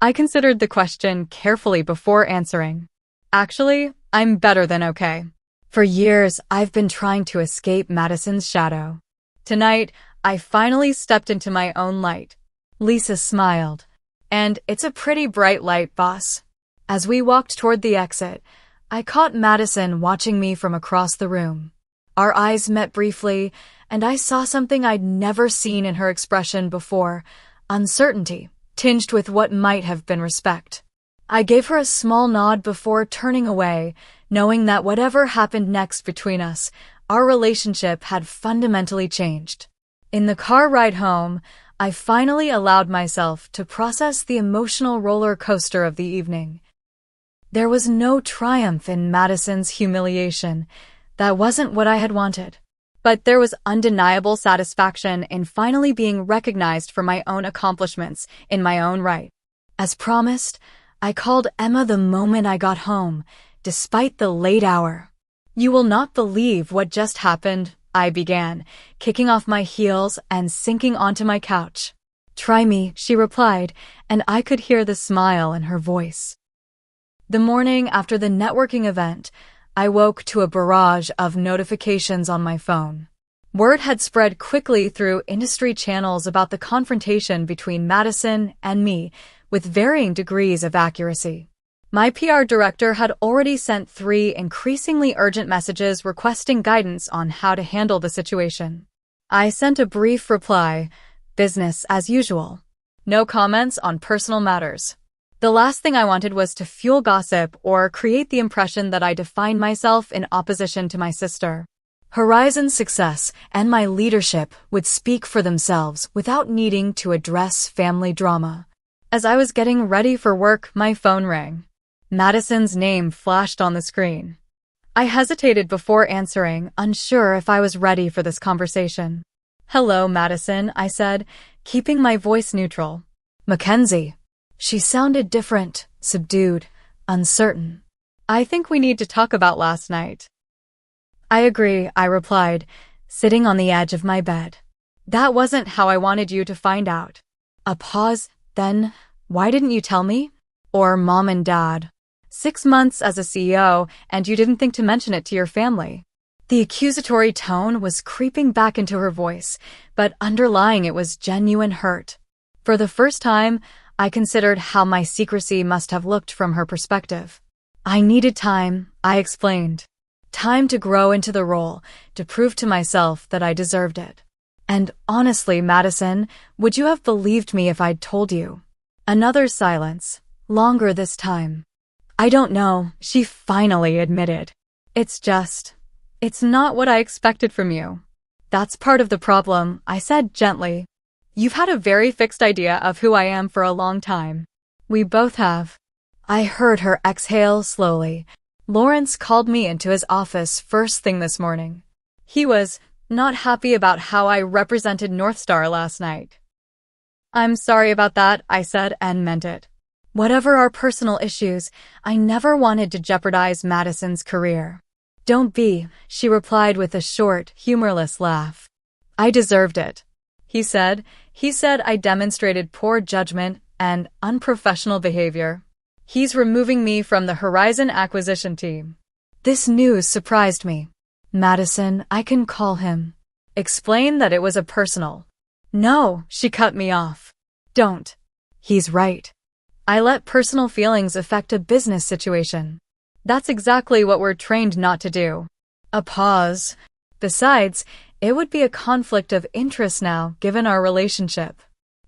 I considered the question carefully before answering. Actually, I'm better than okay. For years, I've been trying to escape Madison's shadow. Tonight, I finally stepped into my own light. Lisa smiled. And it's a pretty bright light, boss. As we walked toward the exit, I caught Madison watching me from across the room. Our eyes met briefly, and I saw something I'd never seen in her expression before: uncertainty, tinged with what might have been respect. I gave her a small nod before turning away, knowing that whatever happened next between us, our relationship had fundamentally changed. In the car ride home, I finally allowed myself to process the emotional roller coaster of the evening. There was no triumph in Madison's humiliation. That wasn't what I had wanted. But there was undeniable satisfaction in finally being recognized for my own accomplishments in my own right. As promised, I called Emma the moment I got home, despite the late hour. "You will not believe what just happened," I began, kicking off my heels and sinking onto my couch. "Try me," she replied, and I could hear the smile in her voice. The morning after the networking event, I woke to a barrage of notifications on my phone. Word had spread quickly through industry channels about the confrontation between Madison and me, with varying degrees of accuracy. My PR director had already sent 3 increasingly urgent messages requesting guidance on how to handle the situation. I sent a brief reply: business as usual. No comments on personal matters. The last thing I wanted was to fuel gossip or create the impression that I defined myself in opposition to my sister. Horizon's success and my leadership would speak for themselves without needing to address family drama. As I was getting ready for work, my phone rang. Madison's name flashed on the screen. I hesitated before answering, unsure if I was ready for this conversation. "Hello, Madison," I said, keeping my voice neutral. "Mackenzie." She sounded different, subdued, uncertain. "I think we need to talk about last night." "I agree," I replied, sitting on the edge of my bed. "That wasn't how I wanted you to find out." A pause, then, "Why didn't you tell me?" "Or Mom and Dad? 6 months as a CEO, and you didn't think to mention it to your family." The accusatory tone was creeping back into her voice, but underlying it was genuine hurt. For the first time, I considered how my secrecy must have looked from her perspective. "I needed time," I explained. "Time to grow into the role, to prove to myself that I deserved it. And honestly, Madison, would you have believed me if I'd told you?" Another silence, longer this time. "I don't know," she finally admitted. It's not what I expected from you." "That's part of the problem," I said gently. "You've had a very fixed idea of who I am for a long time." "We both have." I heard her exhale slowly. "Lawrence called me into his office first thing this morning. He was not happy about how I represented North Star last night." "I'm sorry about that," I said, and meant it. Whatever our personal issues, I never wanted to jeopardize Madison's career. "Don't be," she replied with a short, humorless laugh. "I deserved it." He said I demonstrated poor judgment and unprofessional behavior. "He's removing me from the Horizon acquisition team." This news surprised me. "Madison, I can call him." "Explain that it was a personal." "No," she cut me off. "Don't." "He's right. I let personal feelings affect a business situation. That's exactly what we're trained not to do." A pause. "Besides, it would be a conflict of interest now, given our relationship."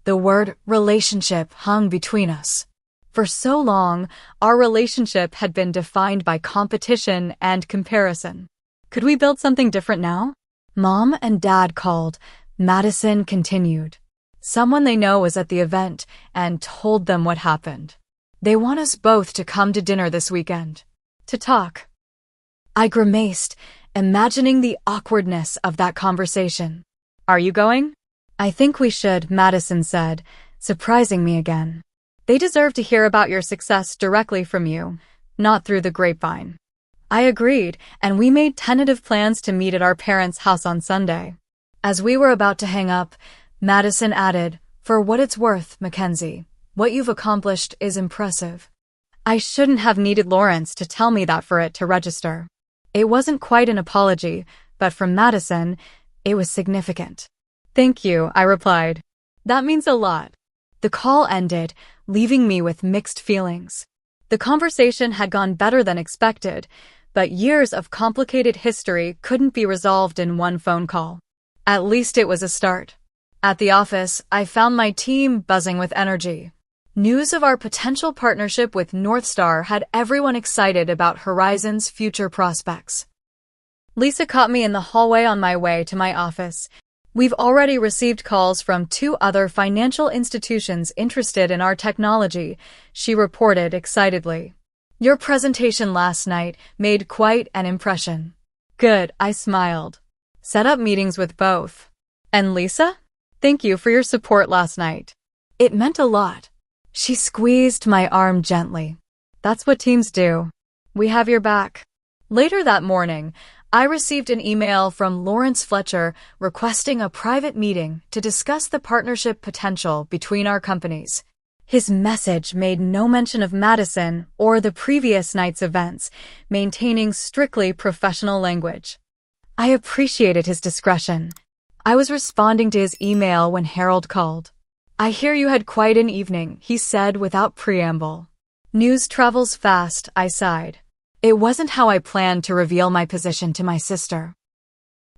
The word relationship hung between us. For so long, our relationship had been defined by competition and comparison. Could we build something different now? "Mom and Dad called," Madison continued. "Someone they know was at the event and told them what happened. They want us both to come to dinner this weekend. To talk." I grimaced, imagining the awkwardness of that conversation. "Are you going?" "I think we should," Madison said, surprising me again. "They deserve to hear about your success directly from you, not through the grapevine." I agreed, and we made tentative plans to meet at our parents' house on Sunday. As we were about to hang up, Madison added, "For what it's worth, Mackenzie, what you've accomplished is impressive." I shouldn't have needed Lawrence to tell me that for it to register. It wasn't quite an apology, but from Madison, it was significant. Thank you, I replied. That means a lot. The call ended, leaving me with mixed feelings. The conversation had gone better than expected, but years of complicated history couldn't be resolved in one phone call. At least it was a start. At the office, I found my team buzzing with energy. News of our potential partnership with North Star had everyone excited about Horizon's future prospects. Lisa caught me in the hallway on my way to my office. We've already received calls from 2 other financial institutions interested in our technology, she reported excitedly. Your presentation last night made quite an impression. Good, I smiled. Set up meetings with both. And Lisa? Thank you for your support last night. It meant a lot. She squeezed my arm gently. That's what teams do. We have your back. Later that morning, I received an email from Lawrence Fletcher requesting a private meeting to discuss the partnership potential between our companies. His message made no mention of Madison or the previous night's events, maintaining strictly professional language. I appreciated his discretion. I was responding to his email when Harold called. I hear you had quite an evening, he said without preamble. News travels fast, I sighed. It wasn't how I planned to reveal my position to my sister.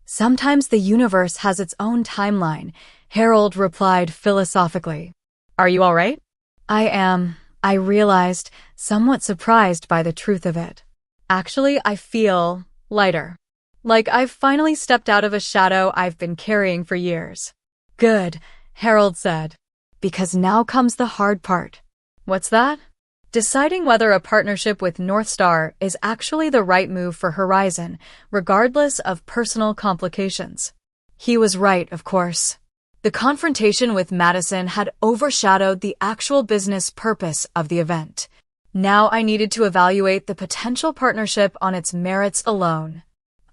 Sometimes the universe has its own timeline, Harold replied philosophically. Are you all right? I am, I realized, somewhat surprised by the truth of it. Actually, I feel lighter. Like I've finally stepped out of a shadow I've been carrying for years. Good, Harold said. Because now comes the hard part. What's that? Deciding whether a partnership with North Star is actually the right move for Horizon, regardless of personal complications. He was right, of course. The confrontation with Madison had overshadowed the actual business purpose of the event. Now I needed to evaluate the potential partnership on its merits alone.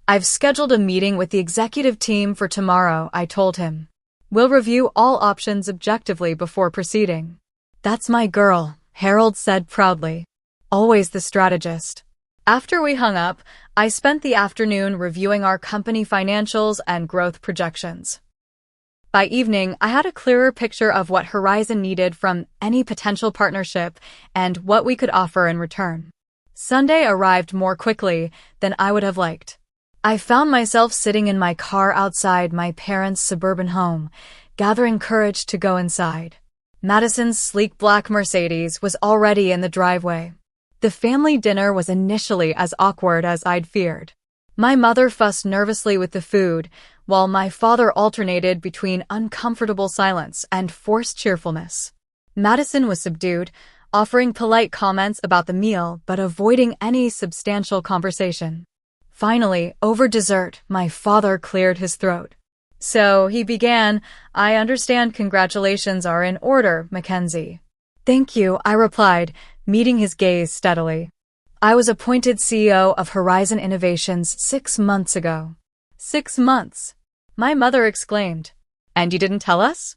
I've scheduled a meeting with the executive team for tomorrow, I told him. We'll review all options objectively before proceeding. That's my girl, Harold said proudly. Always the strategist. After we hung up, I spent the afternoon reviewing our company financials and growth projections. By evening, I had a clearer picture of what Horizon needed from any potential partnership and what we could offer in return. Sunday arrived more quickly than I would have liked. I found myself sitting in my car outside my parents' suburban home, gathering courage to go inside. Madison's sleek black Mercedes was already in the driveway. The family dinner was initially as awkward as I'd feared. My mother fussed nervously with the food, while my father alternated between uncomfortable silence and forced cheerfulness. Madison was subdued, offering polite comments about the meal but avoiding any substantial conversation. Finally, over dessert, my father cleared his throat. So, he began, I understand congratulations are in order, Mackenzie. Thank you, I replied, meeting his gaze steadily. I was appointed CEO of Horizon Innovations 6 months ago. 6 months? My mother exclaimed. And you didn't tell us?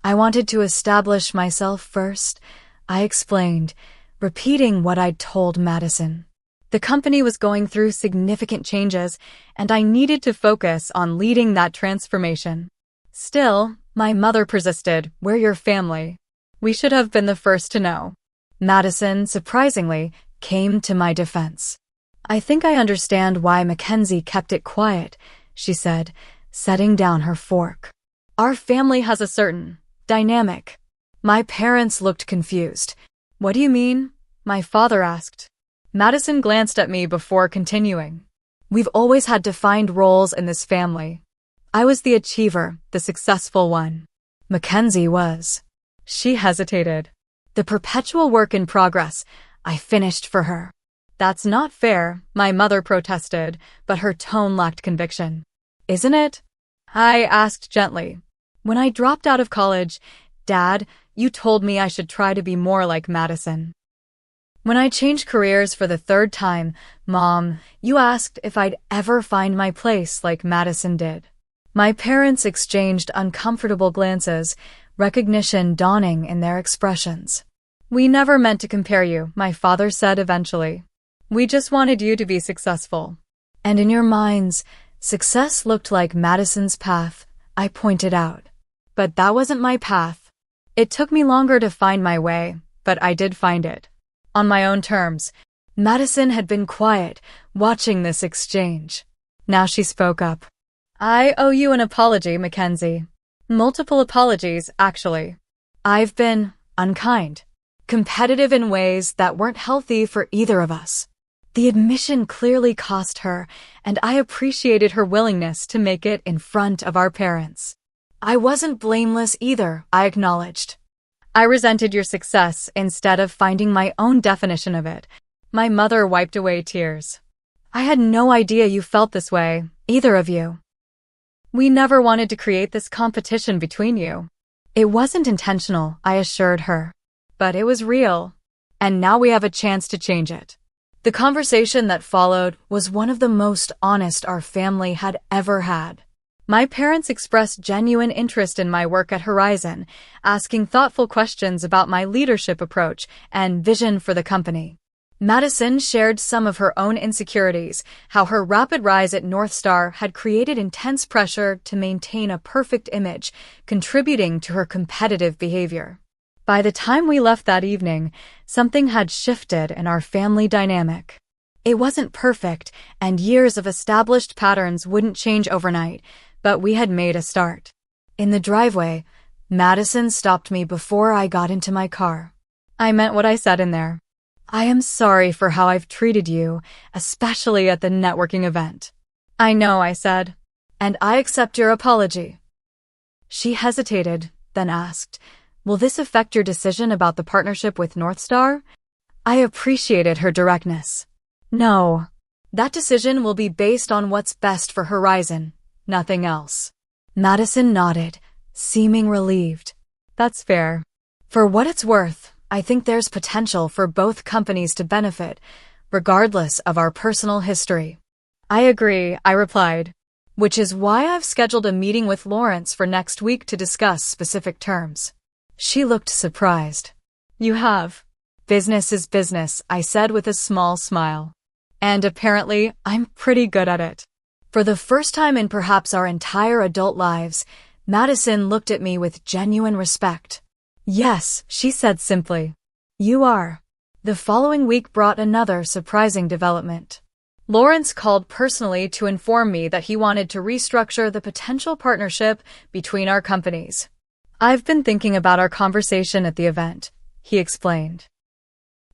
I wanted to establish myself first, I explained, repeating what I'd told Madison. The company was going through significant changes, and I needed to focus on leading that transformation. Still, my mother persisted, we're your family. We should have been the first to know. Madison, surprisingly, came to my defense. I think I understand why Mackenzie kept it quiet, she said, setting down her fork. Our family has a certain dynamic. My parents looked confused. What do you mean? My father asked. Madison glanced at me before continuing. We've always had defined roles in this family. I was the achiever, the successful one. Mackenzie was. She hesitated. The perpetual work in progress, I finished for her. That's not fair, my mother protested, but her tone lacked conviction. Isn't it? I asked gently. When I dropped out of college, Dad, you told me I should try to be more like Madison. When I changed careers for the 3rd time, Mom, you asked if I'd ever find my place like Madison did. My parents exchanged uncomfortable glances, recognition dawning in their expressions. We never meant to compare you, my father said eventually. We just wanted you to be successful. And in your minds, success looked like Madison's path, I pointed out. But that wasn't my path. It took me longer to find my way, but I did find it. On my own terms. Madison had been quiet, watching this exchange. Now she spoke up. I owe you an apology, Mackenzie. Multiple apologies, actually. I've been unkind, competitive in ways that weren't healthy for either of us. The admission clearly cost her, and I appreciated her willingness to make it in front of our parents. I wasn't blameless either, I acknowledged. I resented your success instead of finding my own definition of it. My mother wiped away tears. I had no idea you felt this way, either of you. We never wanted to create this competition between you. It wasn't intentional, I assured her. But it was real. And now we have a chance to change it. The conversation that followed was one of the most honest our family had ever had. My parents expressed genuine interest in my work at Horizon, asking thoughtful questions about my leadership approach and vision for the company. Madison shared some of her own insecurities, how her rapid rise at North Star had created intense pressure to maintain a perfect image, contributing to her competitive behavior. By the time we left that evening, something had shifted in our family dynamic. It wasn't perfect, and years of established patterns wouldn't change overnight, but we had made a start. In the driveway, Madison stopped me before I got into my car. I meant what I said in there. I am sorry for how I've treated you, especially at the networking event. I know, I said, and I accept your apology. She hesitated, then asked, will this affect your decision about the partnership with North Star? I appreciated her directness. No. That decision will be based on what's best for Horizon, nothing else. Madison nodded, seeming relieved. That's fair. For what it's worth, I think there's potential for both companies to benefit, regardless of our personal history. I agree, I replied, which is why I've scheduled a meeting with Lawrence for next week to discuss specific terms. She looked surprised. You have? Business is business, I said with a small smile. And apparently, I'm pretty good at it. For the first time in perhaps our entire adult lives, Madison looked at me with genuine respect. Yes, she said simply. You are. The following week brought another surprising development. Lawrence called personally to inform me that he wanted to restructure the potential partnership between our companies. I've been thinking about our conversation at the event, he explained.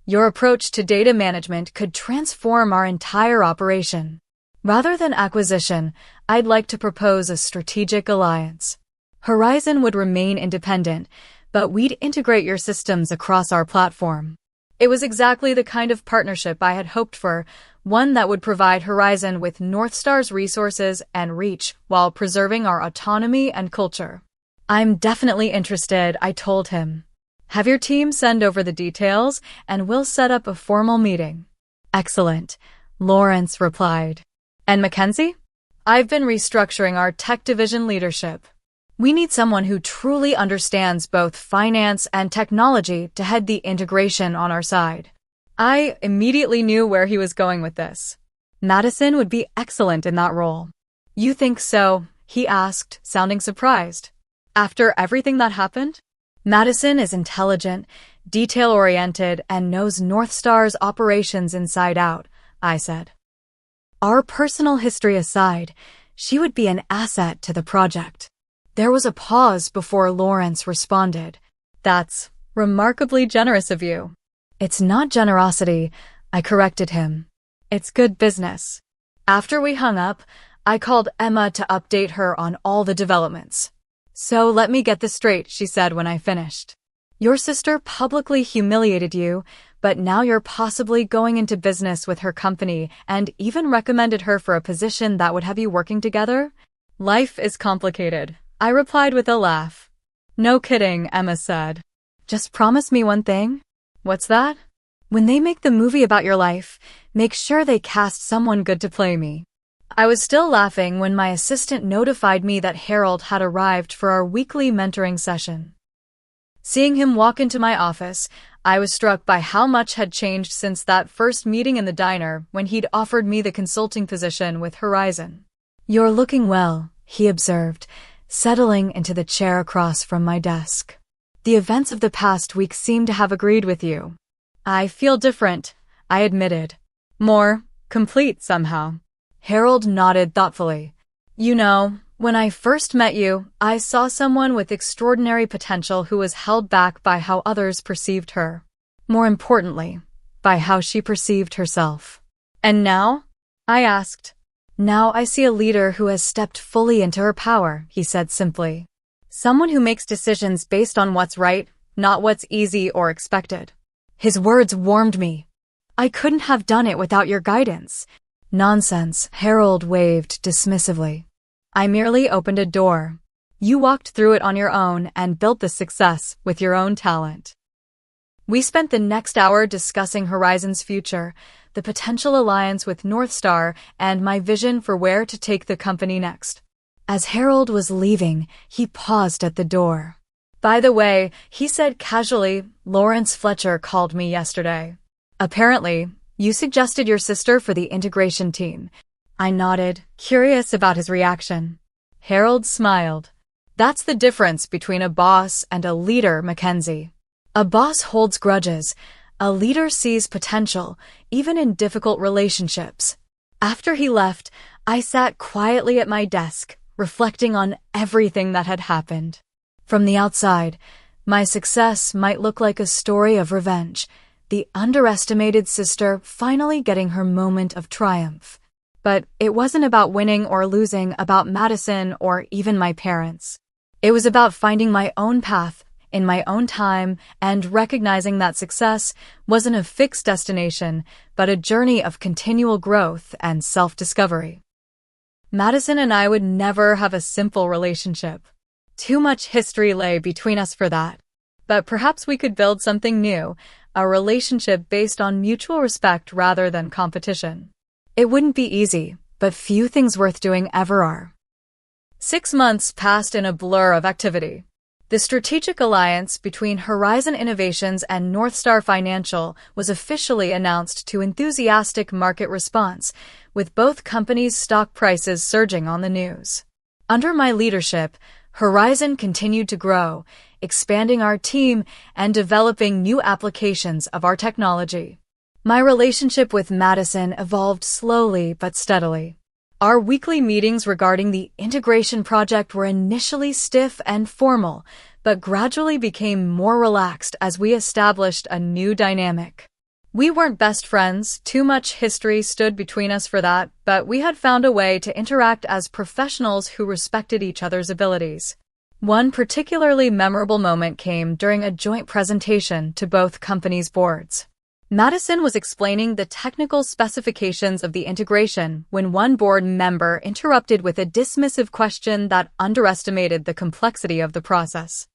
Your approach to data management could transform our entire operation. Rather than acquisition, I'd like to propose a strategic alliance. Horizon would remain independent, but we'd integrate your systems across our platform. It was exactly the kind of partnership I had hoped for, one that would provide Horizon with North Star's resources and reach while preserving our autonomy and culture. I'm definitely interested, I told him. Have your team send over the details, and we'll set up a formal meeting. Excellent, Lawrence replied. And Mackenzie? I've been restructuring our tech division leadership. We need someone who truly understands both finance and technology to head the integration on our side. I immediately knew where he was going with this. Madison would be excellent in that role. You think so? He asked, sounding surprised. After everything that happened? Madison is intelligent, detail-oriented, and knows North Star's operations inside out, I said. Our personal history aside, she would be an asset to the project. There was a pause before Lawrence responded. That's remarkably generous of you. It's not generosity, I corrected him. It's good business. After we hung up, I called Emma to update her on all the developments. So let me get this straight, she said when I finished. Your sister publicly humiliated you, but now you're possibly going into business with her company and even recommended her for a position that would have you working together? Life is complicated, I replied with a laugh. No kidding, Emma said. Just promise me one thing. What's that? When they make the movie about your life, make sure they cast someone good to play me. I was still laughing when my assistant notified me that Harold had arrived for our weekly mentoring session. Seeing him walk into my office, I was struck by how much had changed since that first meeting in the diner when he'd offered me the consulting position with Horizon. "You're looking well," he observed, settling into the chair across from my desk. "The events of the past week seem to have agreed with you." "I feel different," I admitted. "More complete somehow." Harold nodded thoughtfully. "You know, when I first met you, I saw someone with extraordinary potential who was held back by how others perceived her. More importantly, by how she perceived herself." "And now?" I asked. "Now I see a leader who has stepped fully into her power," he said simply. "Someone who makes decisions based on what's right, not what's easy or expected." His words warmed me. "I couldn't have done it without your guidance." "Nonsense," Harold waved dismissively. "I merely opened a door. You walked through it on your own and built this success with your own talent." We spent the next hour discussing Horizon's future, the potential alliance with North Star, and my vision for where to take the company next. As Harold was leaving, he paused at the door. "By the way," he said casually, "Lawrence Fletcher called me yesterday. Apparently, you suggested your sister for the integration team." I nodded, curious about his reaction. Harold smiled. "That's the difference between a boss and a leader, Mackenzie. A boss holds grudges. A leader sees potential, even in difficult relationships." After he left, I sat quietly at my desk, reflecting on everything that had happened. From the outside, my success might look like a story of revenge, the underestimated sister finally getting her moment of triumph. But it wasn't about winning or losing, about Madison or even my parents. It was about finding my own path, in my own time, and recognizing that success wasn't a fixed destination, but a journey of continual growth and self-discovery. Madison and I would never have a simple relationship. Too much history lay between us for that. But perhaps we could build something new, a relationship based on mutual respect rather than competition. It wouldn't be easy, but few things worth doing ever are. 6 months passed in a blur of activity. The strategic alliance between Horizon Innovations and North Star Financial was officially announced to enthusiastic market response, with both companies' stock prices surging on the news. Under my leadership, Horizon continued to grow, expanding our team and developing new applications of our technology. My relationship with Madison evolved slowly but steadily. Our weekly meetings regarding the integration project were initially stiff and formal, but gradually became more relaxed as we established a new dynamic. We weren't best friends, too much history stood between us for that, but we had found a way to interact as professionals who respected each other's abilities. One particularly memorable moment came during a joint presentation to both companies' boards. Madison was explaining the technical specifications of the integration when one board member interrupted with a dismissive question that underestimated the complexity of the process.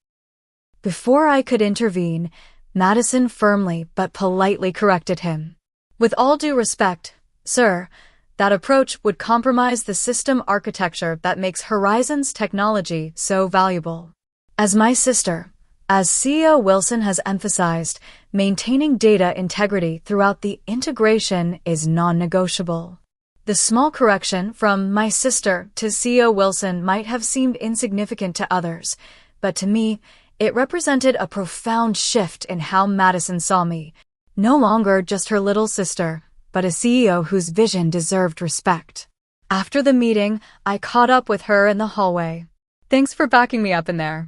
Before I could intervene, Madison firmly but politely corrected him. "With all due respect, sir, that approach would compromise the system architecture that makes Horizon's technology so valuable. As my sister, as CEO Wilson has emphasized, maintaining data integrity throughout the integration is non-negotiable." The small correction from my sister to CEO Wilson might have seemed insignificant to others, but to me, it represented a profound shift in how Madison saw me. No longer just her little sister, but a CEO whose vision deserved respect. After the meeting, I caught up with her in the hallway. "Thanks for backing me up in there."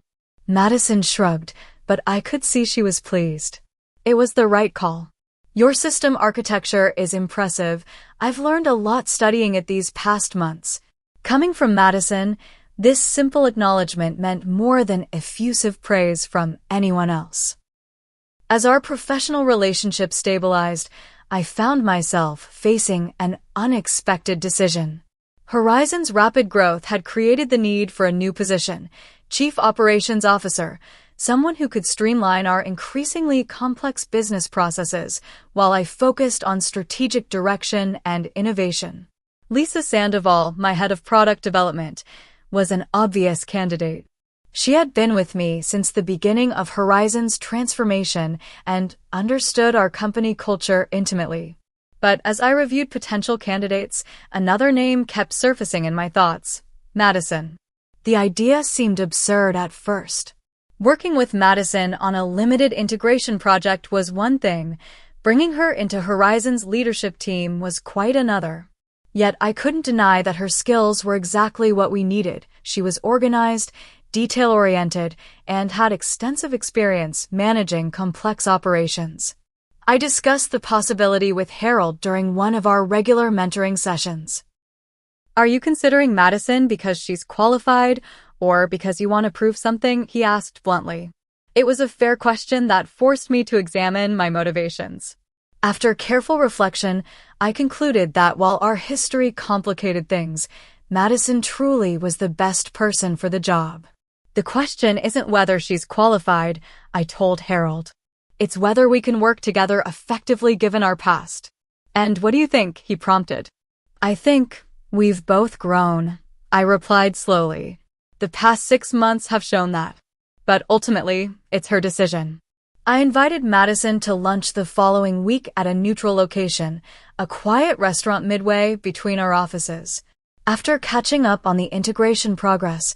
Madison shrugged, but I could see she was pleased. "It was the right call. Your system architecture is impressive. I've learned a lot studying it these past months." Coming from Madison, this simple acknowledgement meant more than effusive praise from anyone else. As our professional relationship stabilized, I found myself facing an unexpected decision. Horizon's rapid growth had created the need for a new position, Chief Operations Officer, someone who could streamline our increasingly complex business processes while I focused on strategic direction and innovation. Lisa Sandoval, my head of product development, was an obvious candidate. She had been with me since the beginning of Horizon's transformation and understood our company culture intimately. But as I reviewed potential candidates, another name kept surfacing in my thoughts: Madison. The idea seemed absurd at first. Working with Madison on a limited integration project was one thing. Bringing her into Horizon's leadership team was quite another. Yet I couldn't deny that her skills were exactly what we needed. She was organized, detail-oriented, and had extensive experience managing complex operations. I discussed the possibility with Harold during one of our regular mentoring sessions. "Are you considering Madison because she's qualified, or because you want to prove something?" he asked bluntly. It was a fair question that forced me to examine my motivations. After careful reflection, I concluded that while our history complicated things, Madison truly was the best person for the job. "The question isn't whether she's qualified," I told Harold. "It's whether we can work together effectively given our past." "And what do you think?" he prompted. "I think we've both grown," I replied slowly. "The past 6 months have shown that. But ultimately, it's her decision." I invited Madison to lunch the following week at a neutral location, a quiet restaurant midway between our offices. After catching up on the integration progress,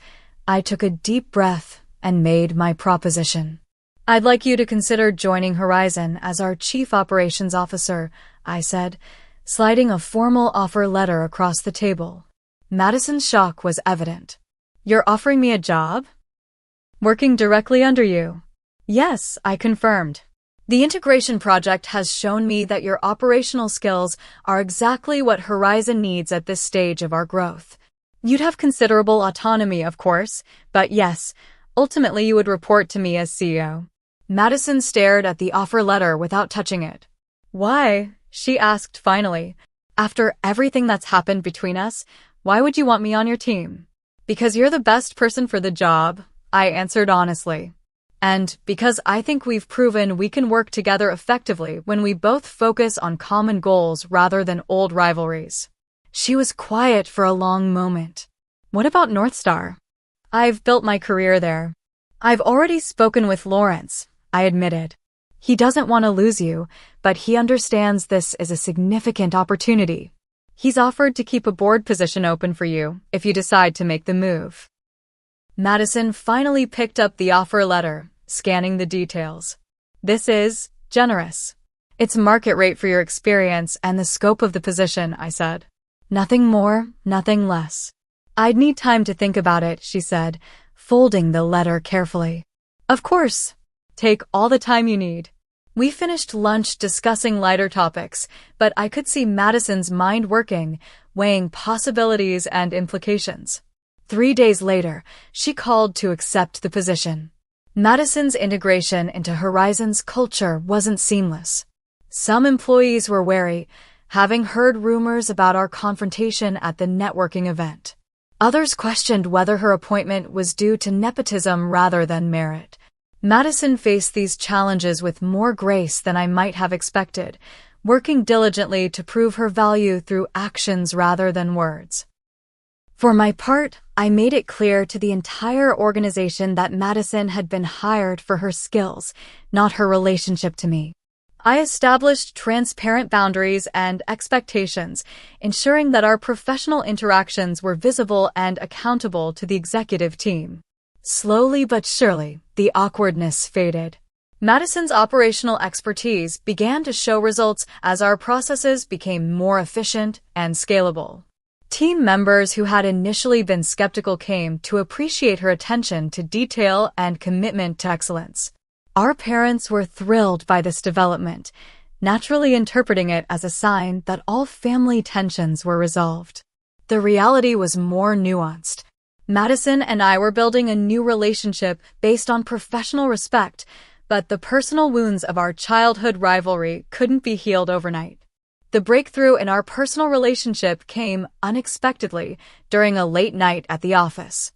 I took a deep breath and made my proposition. "I'd like you to consider joining Horizon as our Chief Operations Officer," I said, sliding a formal offer letter across the table. Madison's shock was evident. "You're offering me a job? Working directly under you?" "Yes," I confirmed. "The integration project has shown me that your operational skills are exactly what Horizon needs at this stage of our growth. You'd have considerable autonomy, of course, but yes, ultimately you would report to me as CEO." Madison stared at the offer letter without touching it. "Why?" she asked finally. "After everything that's happened between us, why would you want me on your team?" "Because you're the best person for the job," I answered honestly. "And because I think we've proven we can work together effectively when we both focus on common goals rather than old rivalries." She was quiet for a long moment. "What about North Star?" "I've built my career there." "I've already spoken with Lawrence," I admitted. "He doesn't want to lose you, but he understands this is a significant opportunity. He's offered to keep a board position open for you if you decide to make the move." Madison finally picked up the offer letter, scanning the details. "This is generous. It's market rate for your experience and the scope of the position," I said. "Nothing more, nothing less." "I'd need time to think about it," she said, folding the letter carefully. "Of course. Take all the time you need." We finished lunch discussing lighter topics, but I could see Madison's mind working, weighing possibilities and implications. 3 days later, she called to accept the position. Madison's integration into Horizon's culture wasn't seamless. Some employees were wary, having heard rumors about our confrontation at the networking event. Others questioned whether her appointment was due to nepotism rather than merit. Madison faced these challenges with more grace than I might have expected, working diligently to prove her value through actions rather than words. For my part, I made it clear to the entire organization that Madison had been hired for her skills, not her relationship to me. I established transparent boundaries and expectations, ensuring that our professional interactions were visible and accountable to the executive team. Slowly but surely, the awkwardness faded. Madison's operational expertise began to show results as our processes became more efficient and scalable. Team members who had initially been skeptical came to appreciate her attention to detail and commitment to excellence. Our parents were thrilled by this development, naturally interpreting it as a sign that all family tensions were resolved. The reality was more nuanced. Madison and I were building a new relationship based on professional respect, but the personal wounds of our childhood rivalry couldn't be healed overnight. The breakthrough in our personal relationship came unexpectedly during a late night at the office.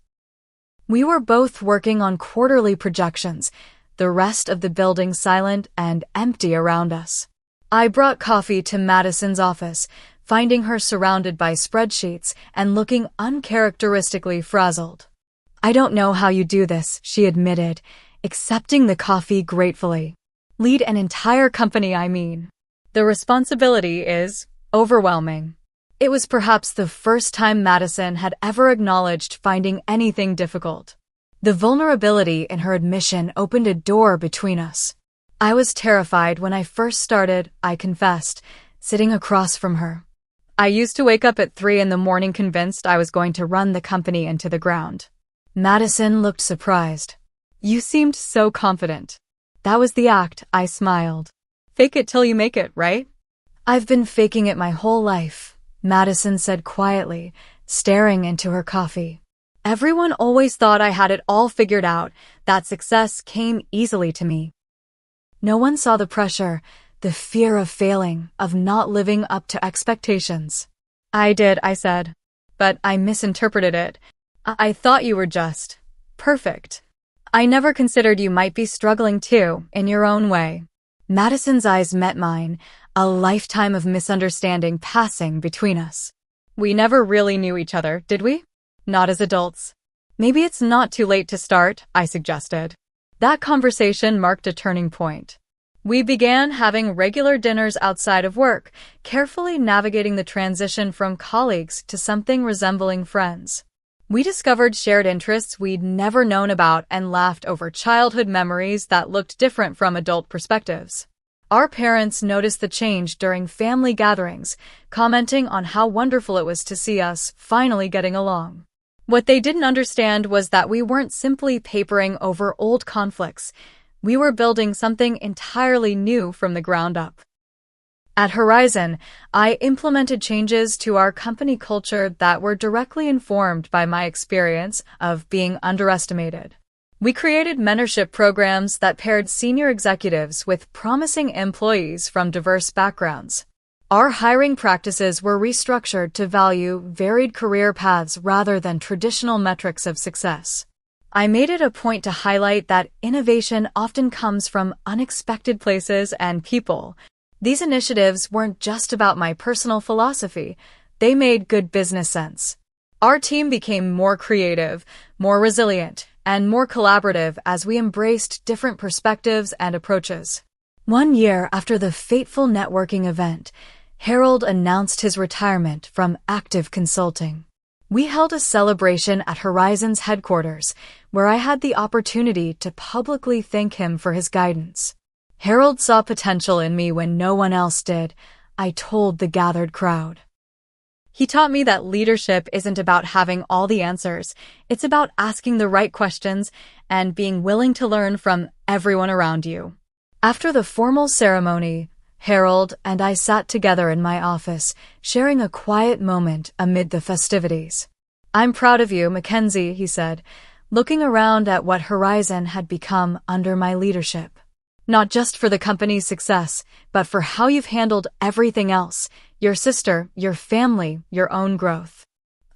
We were both working on quarterly projections, the rest of the building silent and empty around us. I brought coffee to Madison's office, finding her surrounded by spreadsheets and looking uncharacteristically frazzled. I don't know how you do this, she admitted, accepting the coffee gratefully. Lead an entire company, I mean. The responsibility is overwhelming. It was perhaps the first time Madison had ever acknowledged finding anything difficult. The vulnerability in her admission opened a door between us. I was terrified when I first started, I confessed, sitting across from her. I used to wake up at 3 in the morning convinced I was going to run the company into the ground. Madison looked surprised. You seemed so confident. That was the act, I smiled. Fake it till you make it, right? I've been faking it my whole life, Madison said quietly, staring into her coffee. Everyone always thought I had it all figured out, that success came easily to me. No one saw the pressure, the fear of failing, of not living up to expectations. I did, I said. But I misinterpreted it. I thought you were just perfect. I never considered you might be struggling too, in your own way. Madison's eyes met mine, a lifetime of misunderstanding passing between us. We never really knew each other, did we? Not as adults. Maybe it's not too late to start, I suggested. That conversation marked a turning point. We began having regular dinners outside of work, carefully navigating the transition from colleagues to something resembling friends. We discovered shared interests we'd never known about and laughed over childhood memories that looked different from adult perspectives. Our parents noticed the change during family gatherings, commenting on how wonderful it was to see us finally getting along. What they didn't understand was that we weren't simply papering over old conflicts. We were building something entirely new from the ground up. At Horizon, I implemented changes to our company culture that were directly informed by my experience of being underestimated. We created mentorship programs that paired senior executives with promising employees from diverse backgrounds. Our hiring practices were restructured to value varied career paths rather than traditional metrics of success. I made it a point to highlight that innovation often comes from unexpected places and people. These initiatives weren't just about my personal philosophy, they made good business sense. Our team became more creative, more resilient, and more collaborative as we embraced different perspectives and approaches. One year after the fateful networking event, Harold announced his retirement from active consulting. We held a celebration at Horizon's headquarters, where I had the opportunity to publicly thank him for his guidance. Harold saw potential in me when no one else did, I told the gathered crowd. He taught me that leadership isn't about having all the answers, it's about asking the right questions and being willing to learn from everyone around you. After the formal ceremony, Harold and I sat together in my office, sharing a quiet moment amid the festivities. I'm proud of you, Mackenzie, he said, looking around at what Horizon had become under my leadership. Not just for the company's success, but for how you've handled everything else, your sister, your family, your own growth.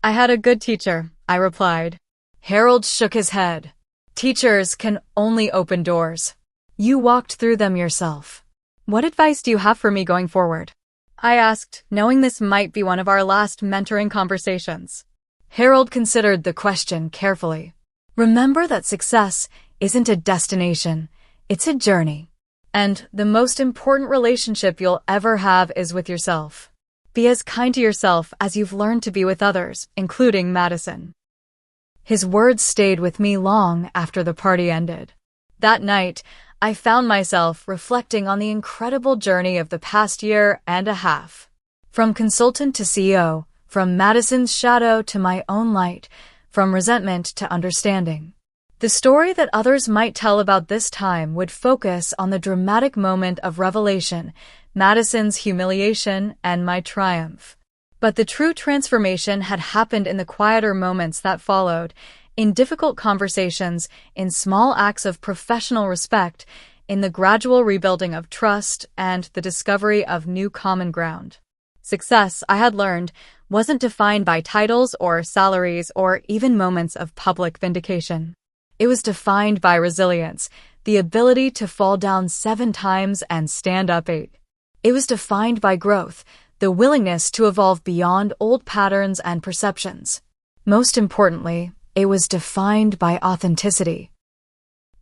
I had a good teacher, I replied. Harold shook his head. Teachers can only open doors. You walked through them yourself. What advice do you have for me going forward? I asked, knowing this might be one of our last mentoring conversations. Harold considered the question carefully. Remember that success isn't a destination. It's a journey. And the most important relationship you'll ever have is with yourself. Be as kind to yourself as you've learned to be with others, including Madison. His words stayed with me long after the party ended. That night, I found myself reflecting on the incredible journey of the past year and a half. From consultant to CEO, from Madison's shadow to my own light, from resentment to understanding. The story that others might tell about this time would focus on the dramatic moment of revelation, Madison's humiliation, and my triumph. But the true transformation had happened in the quieter moments that followed, in difficult conversations, in small acts of professional respect, in the gradual rebuilding of trust, and the discovery of new common ground. Success, I had learned, wasn't defined by titles or salaries or even moments of public vindication. It was defined by resilience, the ability to fall down 7 times and stand up 8. It was defined by growth, the willingness to evolve beyond old patterns and perceptions. Most importantly, It was defined by authenticity.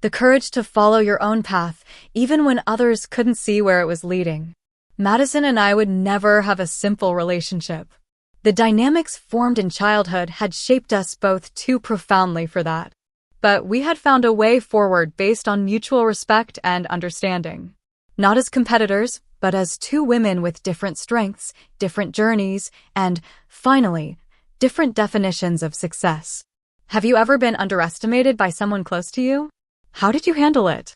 The courage to follow your own path, even when others couldn't see where it was leading. Madison and I would never have a simple relationship. The dynamics formed in childhood had shaped us both too profoundly for that. But we had found a way forward based on mutual respect and understanding. Not as competitors, but as two women with different strengths, different journeys, and, finally, different definitions of success. Have you ever been underestimated by someone close to you? How did you handle it?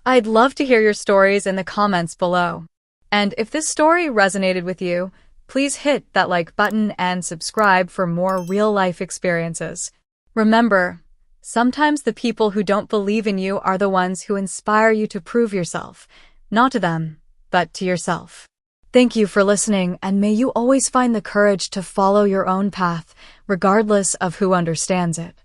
I'd love to hear your stories in the comments below. And if this story resonated with you, please hit that like button and subscribe for more real-life experiences. Remember, sometimes the people who don't believe in you are the ones who inspire you to prove yourself, not to them, but to yourself. Thank you for listening, and may you always find the courage to follow your own path, regardless of who understands it.